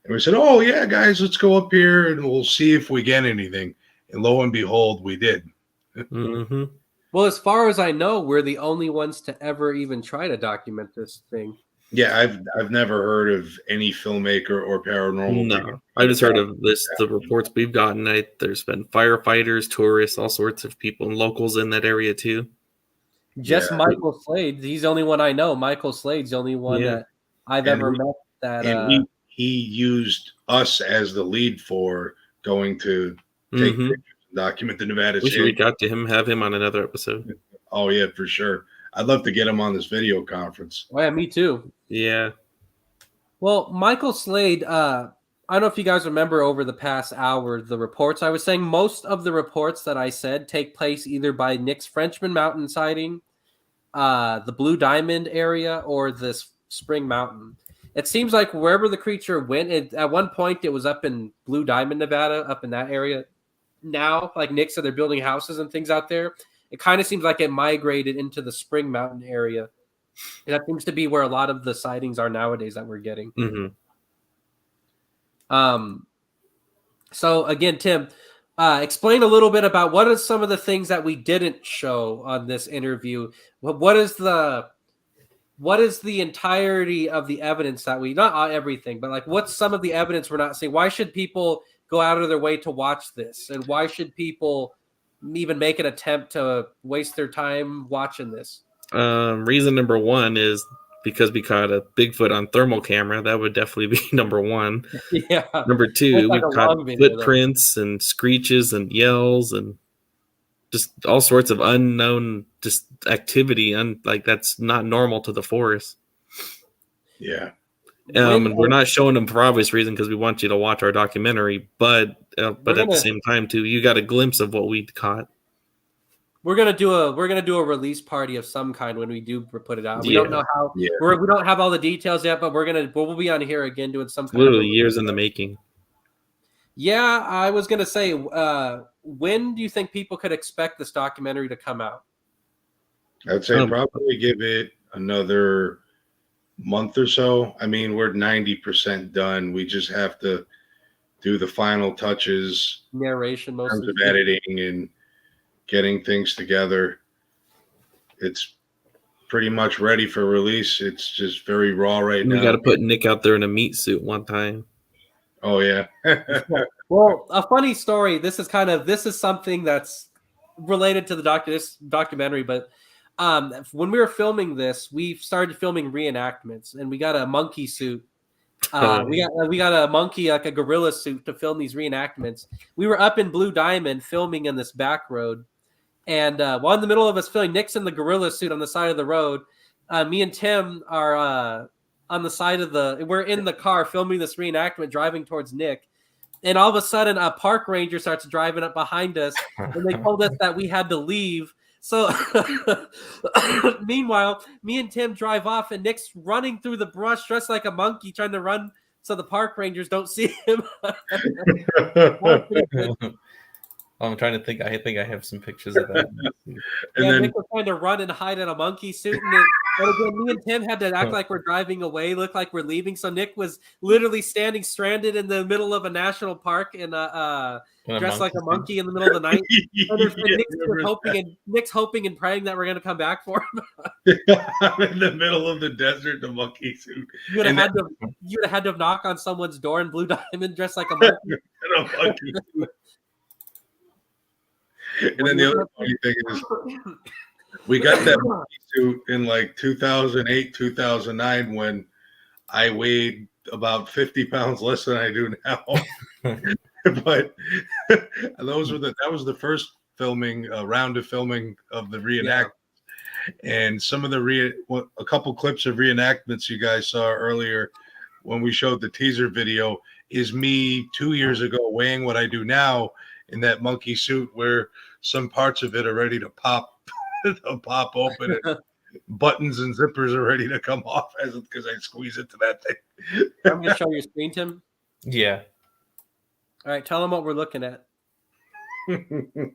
And we said, oh, yeah, guys, let's go up here and we'll see if we get anything. And lo and behold, we did. Mm-hmm. Well, as far as I know, we're the only ones to ever even try to document this thing. Yeah, I've never heard of any filmmaker or paranormal. No, I just heard of this. The reports we've gotten. There's been firefighters, tourists, all sorts of people and locals in that area too. Just Michael Slade. He's the only one I know. Michael Slade's the only one that I've ever met. And he used us as the lead for going to take pictures and document the Nevada Sand Yeti. We should reach out to him, have him on another episode. Oh yeah, for sure. I'd love to get him on this video conference. Oh yeah, me too. Yeah. Well, Michael Slade, I don't know if you guys remember over the past hour the reports. I was saying most of the reports that I said take place either by Nick's Frenchman Mountain sighting, the Blue Diamond area, or this Spring Mountain. It seems like wherever the creature went, at one point it was up in Blue Diamond, Nevada, up in that area. Now, like Nick said, they're building houses and things out there. It kind of seems like it migrated into the Spring Mountain area. And that seems to be where a lot of the sightings are nowadays that we're getting. So again, Tim, explain a little bit about what are some of the things that we didn't show on this interview. What is the entirety of the evidence that we, not everything, but like what's some of the evidence we're not seeing? Why should people go out of their way to watch this? And why should people even make an attempt to waste their time watching this? Reason number one is because we caught a Bigfoot on thermal camera. That would definitely be number one. Yeah. Number two, we've caught footprints and screeches and yells and just all sorts of unknown just activity. Like that's not normal to the forest. Yeah. And we're not showing them for obvious reason because we want you to watch our documentary, but at the same time too, you got a glimpse of what we caught. We're gonna do a release party of some kind when we do put it out. We don't know how. Yeah. We don't have all the details yet, but we'll be on here again doing some kind literally years in the making. Yeah, I was gonna say, when do you think people could expect this documentary to come out? I'd say probably give it another month or so. I mean, we're 90% done. We just have to do the final touches, narration, most in terms of editing and getting things together. It's pretty much ready for release. It's just very raw right now. We got to put Nick out there in a meat suit one time. Oh yeah. Well, a funny story. This is something that's related to this documentary, but when we were filming this, we started filming reenactments, and we got a monkey suit. We got a monkey, like a gorilla suit, to film these reenactments. We were up in Blue Diamond filming in this back road, and while in the middle of us filming, Nick's in the gorilla suit on the side of the road. Me and Tim are on the side of we're in the car filming this reenactment, driving towards Nick. And all of a sudden, a park ranger starts driving up behind us, and they told us that we had to leave. So, meanwhile, me and Tim drive off, and Nick's running through the brush dressed like a monkey, trying to run so the park rangers don't see him. I'm trying to think. I think I have some pictures of that. Nick was trying to run and hide in a monkey suit. And again, me and Tim had to act like we're driving away, look like we're leaving. So Nick was literally standing stranded in the middle of a national park in dressed like a monkey in the middle of the night. And Nick's hoping and praying that we're going to come back for him. I'm in the middle of the desert, the monkey suit. You would have had to knock on someone's door in Blue Diamond dressed like a monkey. And then the other funny thing is, we got that monkey suit in like 2008, 2009 when I weighed about 50 pounds less than I do now. But that was the first round of filming of the reenactments. Yeah. And some of a couple clips of reenactments you guys saw earlier when we showed the teaser video is me 2 years ago weighing what I do now in that monkey suit, where some parts of it are ready to pop open, and buttons and zippers are ready to come off because I squeeze into that thing. I'm going to show your screen, Tim. Yeah. All right, tell them what we're looking at.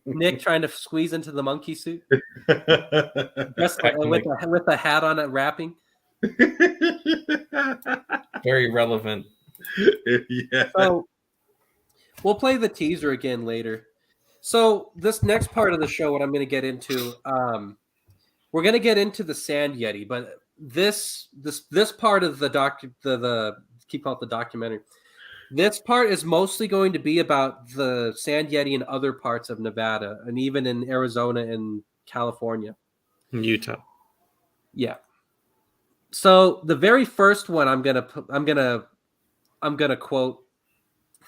Nick trying to squeeze into the monkey suit, just with a hat on it, rapping. Very relevant. Yeah. So we'll play the teaser again later. So this next part of the show, what I'm going to get into, we're going to get into the Sand Yeti, but this part of the keep calling it the documentary. This part is mostly going to be about the Sand Yeti in other parts of Nevada and even in Arizona and California. Utah. Yeah. So the very first one I'm gonna quote.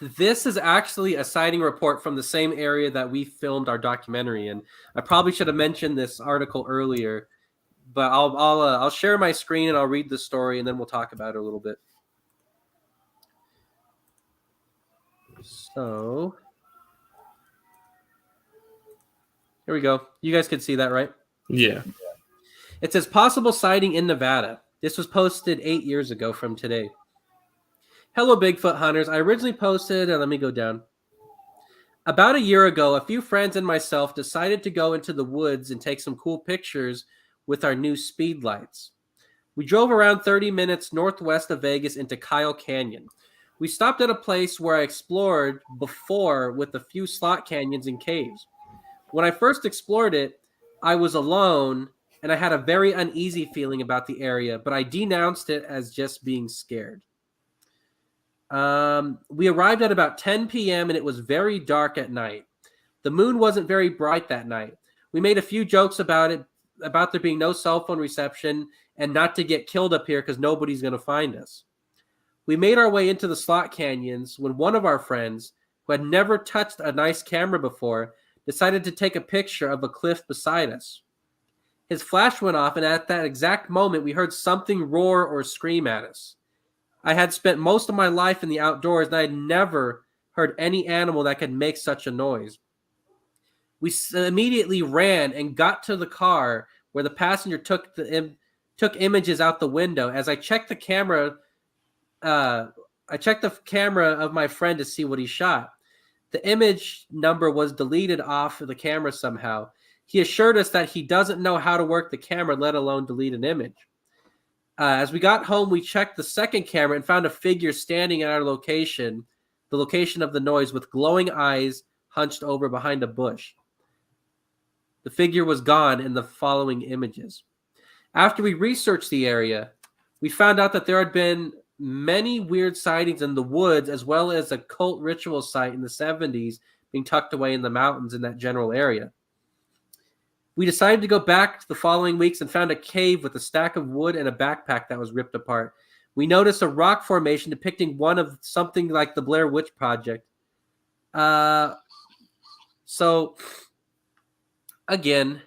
This is actually a sighting report from the same area that we filmed our documentary in. I probably should have mentioned this article earlier, but I'll share my screen and I'll read the story and then we'll talk about it a little bit. So here we go. You guys can see that, right? Yeah. It says possible sighting in Nevada. This was posted 8 years ago from today. Hello, Bigfoot hunters. I originally posted, let me go down. About a year ago, a few friends and myself decided to go into the woods and take some cool pictures with our new speed lights. We drove around 30 minutes northwest of Vegas into Kyle Canyon. We stopped at a place where I explored before with a few slot canyons and caves. When I first explored it, I was alone and I had a very uneasy feeling about the area, but I denounced it as just being scared. We arrived at about 10 p.m. and it was very dark at night. The moon wasn't very bright that night. We made a few jokes about it, about there being no cell phone reception and not to get killed up here because nobody's going to find us. We made our way into the slot canyons when one of our friends, who had never touched a nice camera before, decided to take a picture of a cliff beside us. His flash went off, and at that exact moment, we heard something roar or scream at us. I had spent most of my life in the outdoors, and I had never heard any animal that could make such a noise. We immediately ran and got to the car where the passenger took images out the window. As I checked the camera, of my friend to see what he shot. The image number was deleted off of the camera somehow. He assured us that he doesn't know how to work the camera, let alone delete an image. As we got home, we checked the second camera and found a figure standing at our location, the location of the noise, with glowing eyes hunched over behind a bush. The figure was gone in the following images. After we researched the area, we found out that there had been many weird sightings in the woods, as well as a cult ritual site in the 70s being tucked away in the mountains in that general area. We decided to go back the following weeks and found a cave with a stack of wood and a backpack that was ripped apart. We noticed a rock formation depicting one of something like the Blair Witch Project. So again,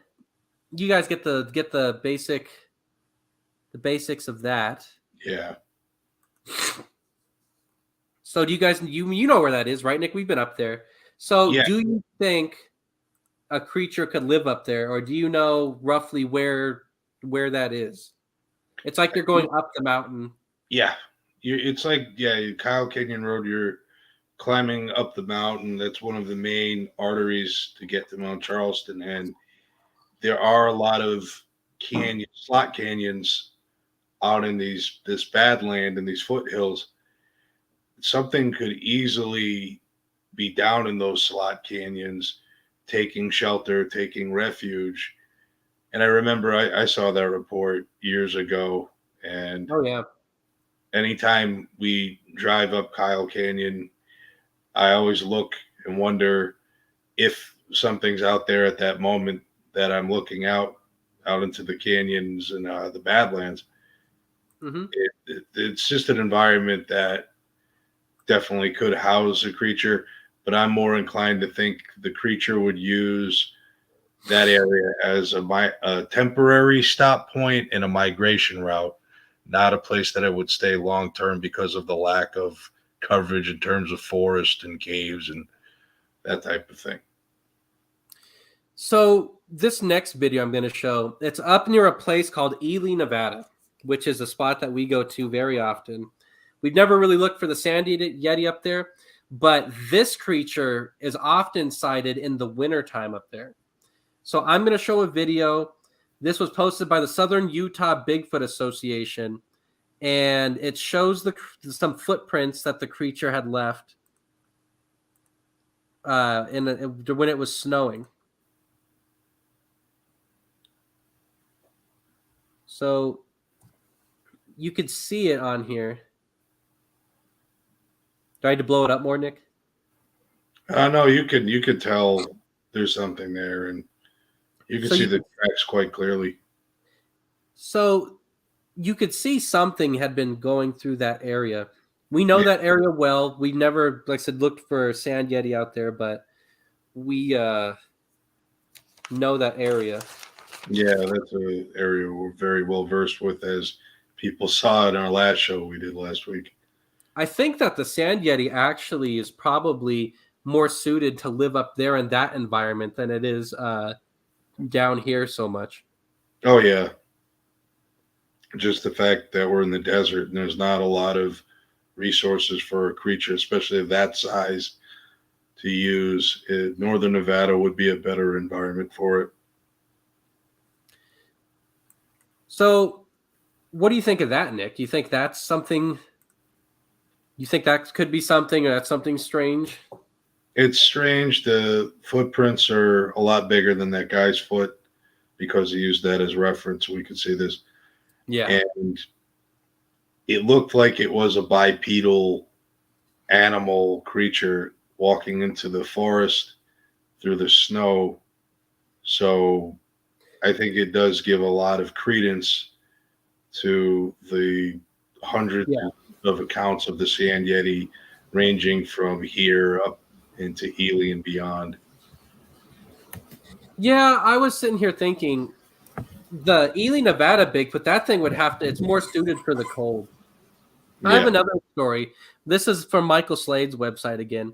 you guys get the basics of that. Yeah. So do you guys you know where that is, right, Nick? We've been up there. So Yeah. Do you think a creature could live up there, or do you know roughly where that is? It's like you're going up the mountain. Yeah. It's like, Kyle Canyon Road, you're climbing up the mountain. That's one of the main arteries to get to Mount Charleston. And there are a lot of slot canyons out in this badland and these foothills. Something could easily be down in those slot canyons, taking shelter, taking refuge. And I remember I saw that report years ago. And oh yeah, anytime we drive up Kyle Canyon, I always look and wonder if something's out there at that moment that I'm looking out into the canyons and the Badlands. Mm-hmm. It's just an environment that definitely could house a creature, but I'm more inclined to think the creature would use that area as a temporary stop point and a migration route, not a place that it would stay long term because of the lack of coverage in terms of forest and caves and that type of thing. So this next video I'm going to show, it's up near a place called Ely, Nevada, which is a spot that we go to very often. We've never really looked for the Sand Yeti up there, But this creature is often sighted in the wintertime up there. So I'm going to show a video. This was posted by the Southern Utah Bigfoot Association, and it shows some footprints that the creature had left when it was snowing. So you could see it on here. Do I need to blow it up more, Nick? No, you could tell there's something there, and you can see the tracks quite clearly. So you could see something had been going through that area. We know that area well. We never, like I said, looked for Sand Yeti out there, but we know that area. Yeah, that's an area we're very well versed with, as people saw in our last show we did last week. I think that the Sand Yeti actually is probably more suited to live up there in that environment than it is down here so much. Oh, yeah. Just the fact that we're in the desert and there's not a lot of resources for a creature, especially of that size, to use. Northern Nevada would be a better environment for it. So what do you think of that, Nick? Do you think that's something... You think that could be something, or that's something strange? It's strange. The footprints are a lot bigger than that guy's foot because he used that as reference. We could see this. Yeah. And it looked like it was a bipedal animal creature walking into the forest through the snow. So I think it does give a lot of credence to the hundreds of accounts of the Sand Yeti, ranging from here up into Ely and beyond. Yeah, I was sitting here thinking the Ely, Nevada Bigfoot, that thing would have to, it's more suited for the cold. I have another story. This is from Michael Slade's website again.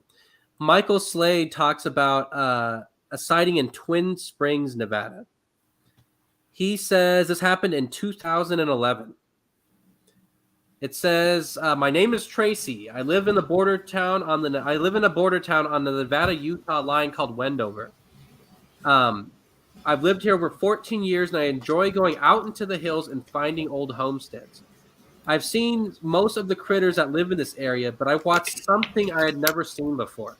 Michael Slade talks about a sighting in Twin Springs, Nevada. He says this happened in 2011. It says, "My name is Tracy. I live in a border town on the Nevada-Utah line called Wendover. I've lived here over 14 years, and I enjoy going out into the hills and finding old homesteads. I've seen most of the critters that live in this area, but I watched something I had never seen before.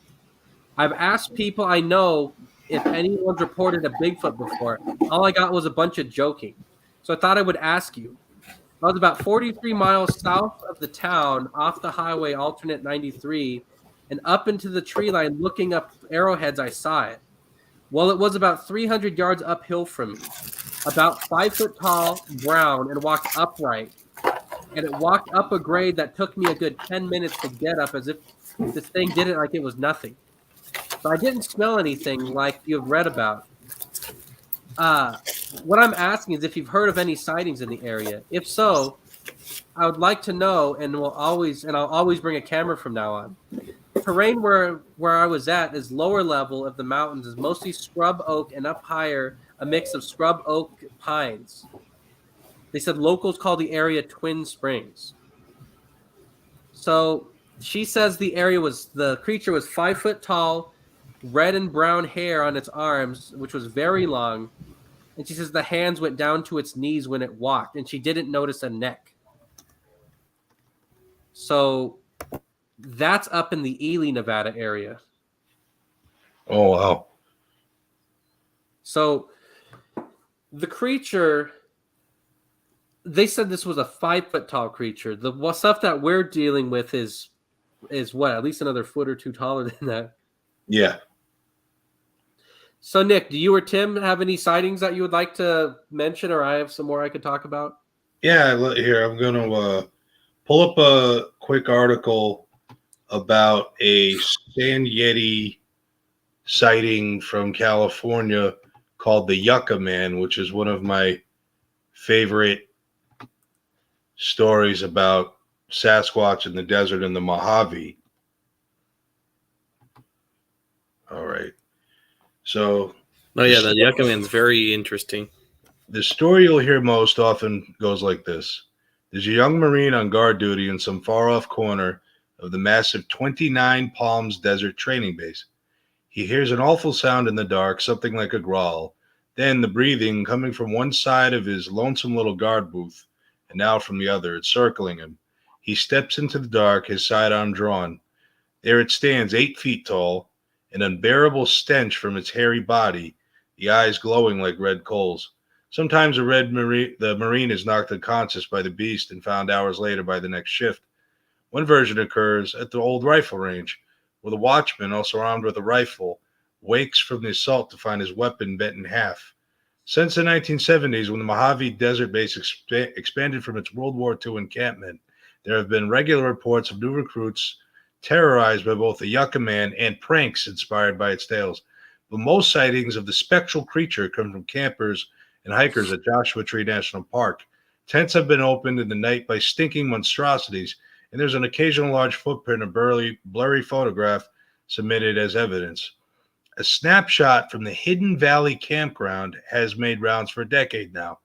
I've asked people I know if anyone's reported a Bigfoot before. All I got was a bunch of joking. So I thought I would ask you. I was about 43 miles south of the town, off the highway alternate 93, and up into the tree line looking up arrowheads, I saw it. Well, it was about 300 yards uphill from me, about 5 foot tall, brown, and walked upright. And it walked up a grade that took me a good 10 minutes to get up, as if this thing did it like it was nothing. But I didn't smell anything like you've read about. What I'm asking is if you've heard of any sightings in the area. If so, I would like to know, and I'll always bring a camera from now on. Terrain where I was at is lower level of the mountains, is mostly scrub oak, and up higher a mix of scrub oak pines. They said locals call the area Twin Springs." So she says the creature was 5 foot tall, red and brown hair on its arms, which was very long. And she says the hands went down to its knees when it walked, and she didn't notice a neck. So that's up in the Ely, Nevada area. Oh, wow. So the creature, they said this was a 5 foot tall creature. The stuff that we're dealing with is what, at least another foot or two taller than that. Yeah. So, Nick, do you or Tim have any sightings that you would like to mention, or I have some more I could talk about? Yeah, here, I'm going to pull up a quick article about a Sand Yeti sighting from California called the Yucca Man, which is one of my favorite stories about Sasquatch in the desert in the Mojave. All right. So, the Yucca Man's very interesting. The story you'll hear most often goes like this. There's a young Marine on guard duty in some far-off corner of the massive 29 Palms Desert Training Base. He hears an awful sound in the dark, something like a growl. Then the breathing coming from one side of his lonesome little guard booth, and now from the other, it's circling him. He steps into the dark, his sidearm drawn. There it stands, 8 feet tall, an unbearable stench from its hairy body, the eyes glowing like red coals. Sometimes the Marine is knocked unconscious by the beast and found hours later by the next shift. One version occurs at the old rifle range, where the watchman, also armed with a rifle, wakes from the assault to find his weapon bent in half. Since the 1970s, when the Mojave Desert Base expanded from its World War II encampment, there have been regular reports of new recruits terrorized by both the Yucca Man and pranks inspired by its tales. But most sightings of the spectral creature come from campers and hikers at Joshua Tree National Park. Tents have been opened in the night by stinking monstrosities, and there's an occasional large footprint of blurry photograph submitted as evidence. A snapshot from the Hidden Valley campground has made rounds for a decade now.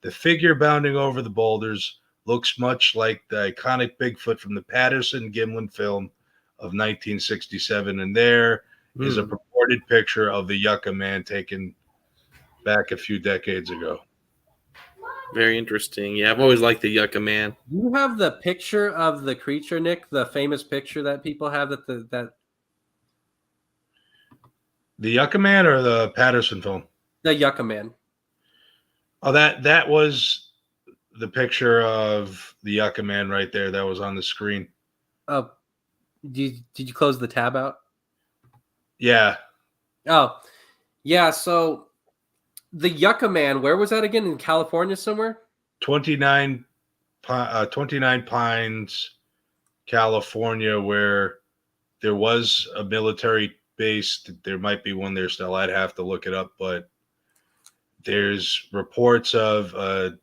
The figure bounding over the boulders looks much like the iconic Bigfoot from the Patterson-Gimlin film of 1967, and there is a purported picture of the Yucca Man taken back a few decades ago. Very interesting. Yeah, I've always liked the Yucca Man. You have the picture of the creature, Nick, the famous picture that people have that The Yucca Man or the Patterson film? the Yucca Man. Oh, that was the picture of the Yucca Man right there that was on the screen. Oh, did you close the tab out? Yeah. Oh, yeah. So the Yucca Man, where was that again? In California somewhere? 29 Pines, California, where there was a military base. There might be one there still. I'd have to look it up, but there's reports of the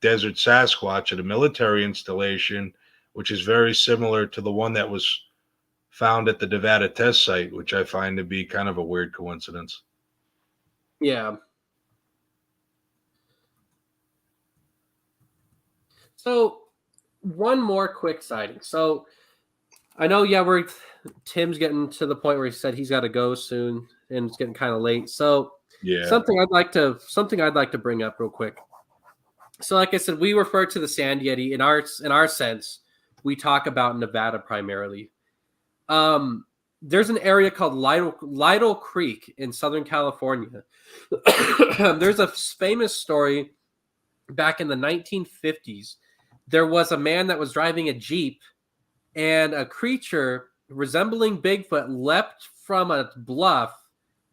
desert Sasquatch at a military installation, which is very similar to the one that was found at the Nevada test site, which I find to be kind of a weird coincidence. Yeah. So one more quick sighting. So I know, yeah, Tim's getting to the point where he said he's got to go soon, and it's getting kind of late. So Yeah. something I'd like to bring up real quick. So, like I said, we refer to the Sand Yeti in our sense. We talk about Nevada primarily. There's an area called Lytle Creek in Southern California. There's a famous story back in the 1950s. There was a man that was driving a Jeep, and a creature resembling Bigfoot leapt from a bluff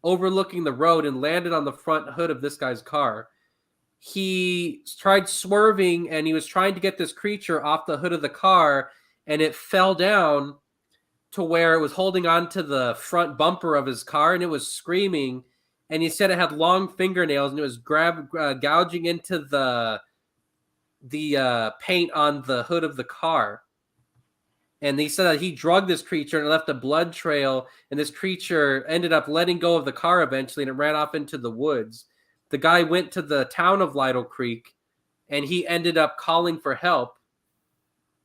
overlooking the road and landed on the front hood of this guy's car. He tried swerving, and he was trying to get this creature off the hood of the car, and it fell down to where it was holding on to the front bumper of his car, and it was screaming. And he said it had long fingernails, and it was gouging into the paint on the hood of the car. And he said that he drugged this creature and left a blood trail, and this creature ended up letting go of the car eventually, and it ran off into the woods. The guy went to the town of Lytle Creek, and he ended up calling for help.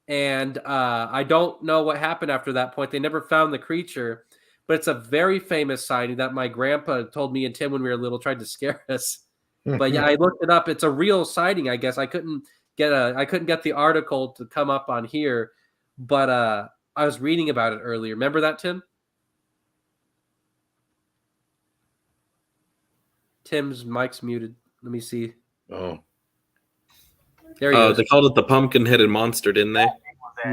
And I don't know what happened after that point. They never found the creature, but it's a very famous sighting that my grandpa told me and Tim when we were little, tried to scare us. But yeah, I looked it up. It's a real sighting, I guess. I couldn't get the article to come up on here, but I was reading about it earlier. Remember that, Tim? Tim's mic's muted. Let me see. Oh. There he is. They called it the pumpkin-headed monster, didn't they?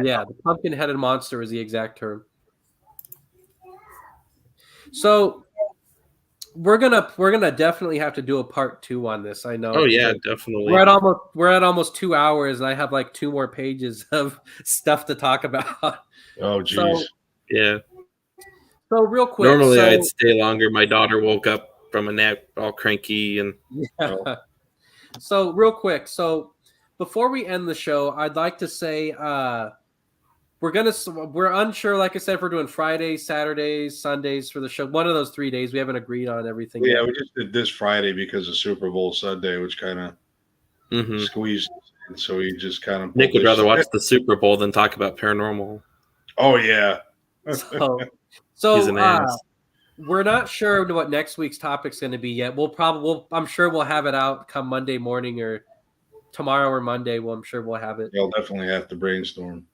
Yeah, the pumpkin-headed monster is the exact term. So we're gonna definitely have to do a part 2 on this. I know. Oh yeah, definitely. We're at almost 2 hours, and I have like 2 more pages of stuff to talk about. Oh geez. Yeah. So real quick. Normally I'd stay longer. My daughter woke up from a nap all cranky and yeah. So real quick. So before we end the show, I'd like to say we're unsure, like I said, if we're doing Fridays, Saturdays, Sundays for the show. One of those 3 days. We haven't agreed on everything Yeah, yet. we just did this Friday because of Super Bowl Sunday, which kind of squeezed. And so we just kind of Nick would rather watch the Super Bowl than talk about paranormal. Oh yeah. So He's an ass. we're not sure what next week's topic's going to be yet. I'm sure we'll have it out come Monday morning or tomorrow or Monday. I'm sure we'll have it. You'll definitely have to brainstorm.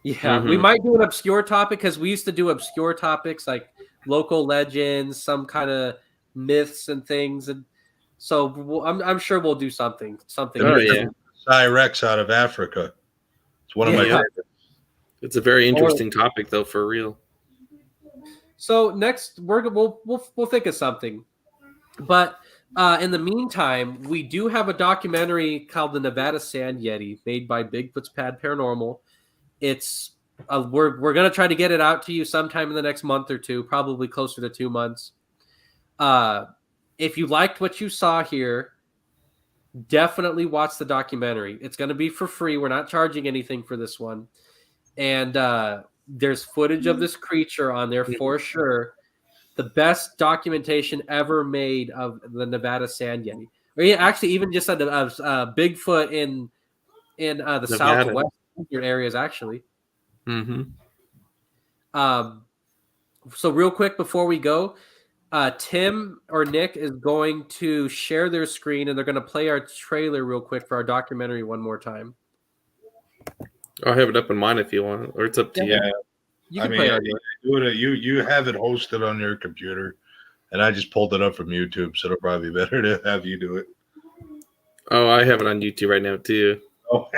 Yeah, we Mhm. might do an obscure topic because we used to do obscure topics like local legends, some kind of myths and things, and so I'm sure we'll do something. Oh, yeah. Cyrex out of Africa. It's one of my Yeah. favorites. It's a very interesting topic, though, for real. So next, we'll think of something, but in the meantime, we do have a documentary called "The Nevada Sand Yeti," made by Bigfoots Pad Paranormal. It's we're gonna try to get it out to you sometime in the next month or two, probably closer to 2 months. If you liked what you saw here, definitely watch the documentary. It's gonna be for free. We're not charging anything for this one, and there's footage of this creature on there for sure. The best documentation ever made of the Nevada Sand Yeti, or yeah, actually even just of Bigfoot in the Nevada. southwest areas actually. Mm-hmm. So real quick before we go, Tim or Nick is going to share their screen and they're going to play our trailer real quick for our documentary one more time. I'll have it up in mine if you want, or it's up to you. Yeah. You can play it on yours. You have it hosted on your computer, and I just pulled it up from YouTube, so it'll probably be better to have you do it. Oh, I have it on YouTube right now too. Oh.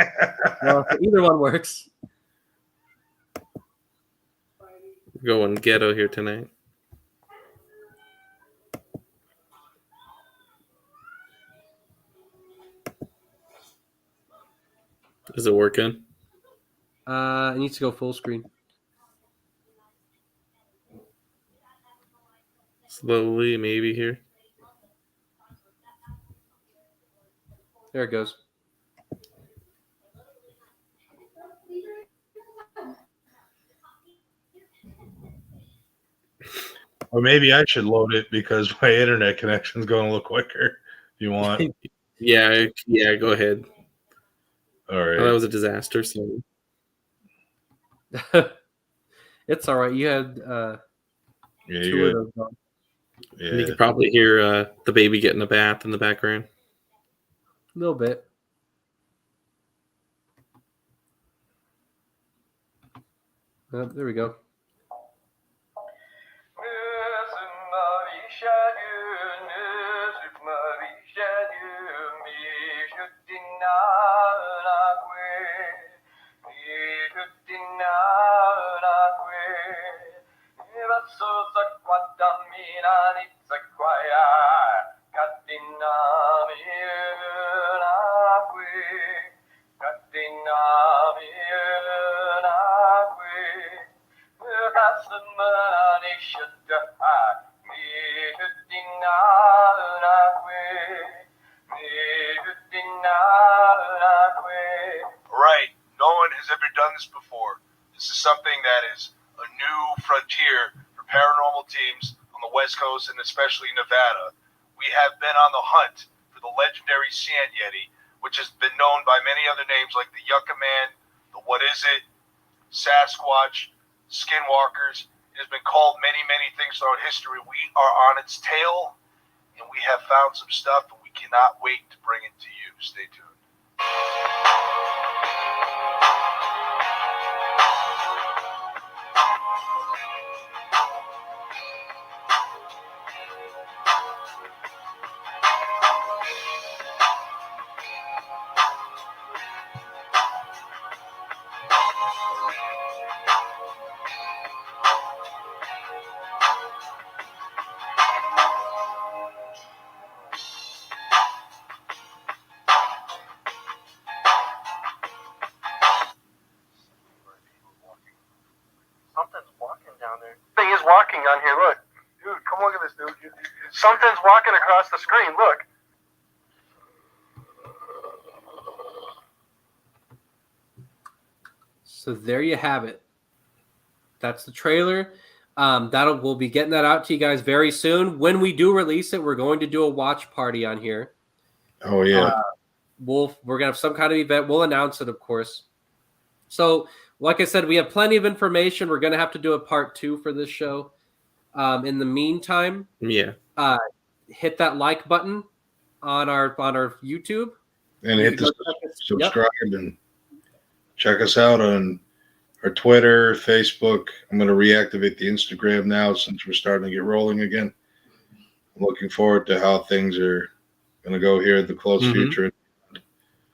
Well, either one works. We're going ghetto here tonight. Is it working? It needs to go full screen. Slowly, maybe here. There it goes. Or maybe I should load it because my internet connection's going a little quicker. If you want. Yeah, go ahead. All right. Oh, that was a disaster. So It's all right. You had Yeah, two you of those on. Yeah. you can probably hear the baby getting a bath in the background. A little bit. There we go. Right. No one has ever done this before. This is something that is a new frontier for paranormal teams on the West Coast and especially Nevada. We have been on the hunt for the legendary Sand Yeti, which has been known by many other names like the Yucca Man, the What Is It, Sasquatch, Skinwalkers. It has been called many, many things throughout history. We are on its tail, and we have found some stuff, and we cannot wait to bring it to you. Stay tuned. Something's walking down there. Thing is walking on here. Look, dude, come look at this, dude. Something's walking across the screen. Look. So there you have it. That's the trailer. We'll be getting that out to you guys very soon. When we do release it, we're going to do a watch party on here. Oh yeah. We're gonna have some kind of event. We'll announce it, of course. So like I said, we have plenty of information. We're going to have to do a part 2 for this show. In the meantime, Yeah. Hit that like button on our YouTube. And hit the subscribe and check us out on our Twitter, Facebook. I'm going to reactivate the Instagram now since we're starting to get rolling again. I'm looking forward to how things are going to go here in the close future.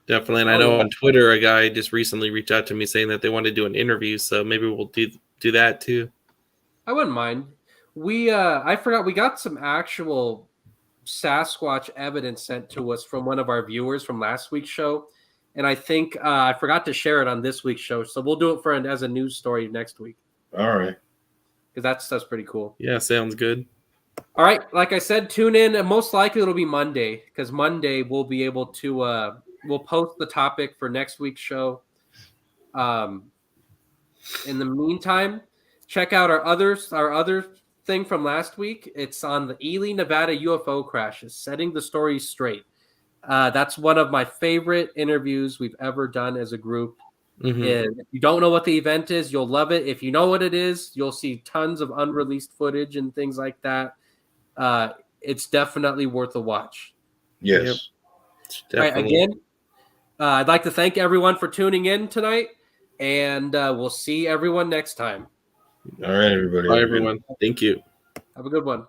Definitely. And I know on Twitter, a guy just recently reached out to me saying that they want to do an interview. So maybe we'll do that too. I wouldn't mind. I forgot we got some actual Sasquatch evidence sent to us from one of our viewers from last week's show. And I think I forgot to share it on this week's show. So we'll do it as a news story next week. All right. Because that's pretty cool. Yeah, sounds good. All right. Like I said, tune in. And most likely it'll be Monday. Because Monday we'll be able to we'll post the topic for next week's show. In the meantime, check out our other thing from last week. It's on the Ely, Nevada UFO crashes, setting the story straight. That's one of my favorite interviews we've ever done as a group. And if you don't know what the event is, you'll love it. If you know what it is, you'll see tons of unreleased footage and things like that. It's definitely worth a watch. Yes. Yep. All right, again, I'd like to thank everyone for tuning in tonight, and we'll see everyone next time. All right, everybody. Bye, everyone. Thank you. Have a good one.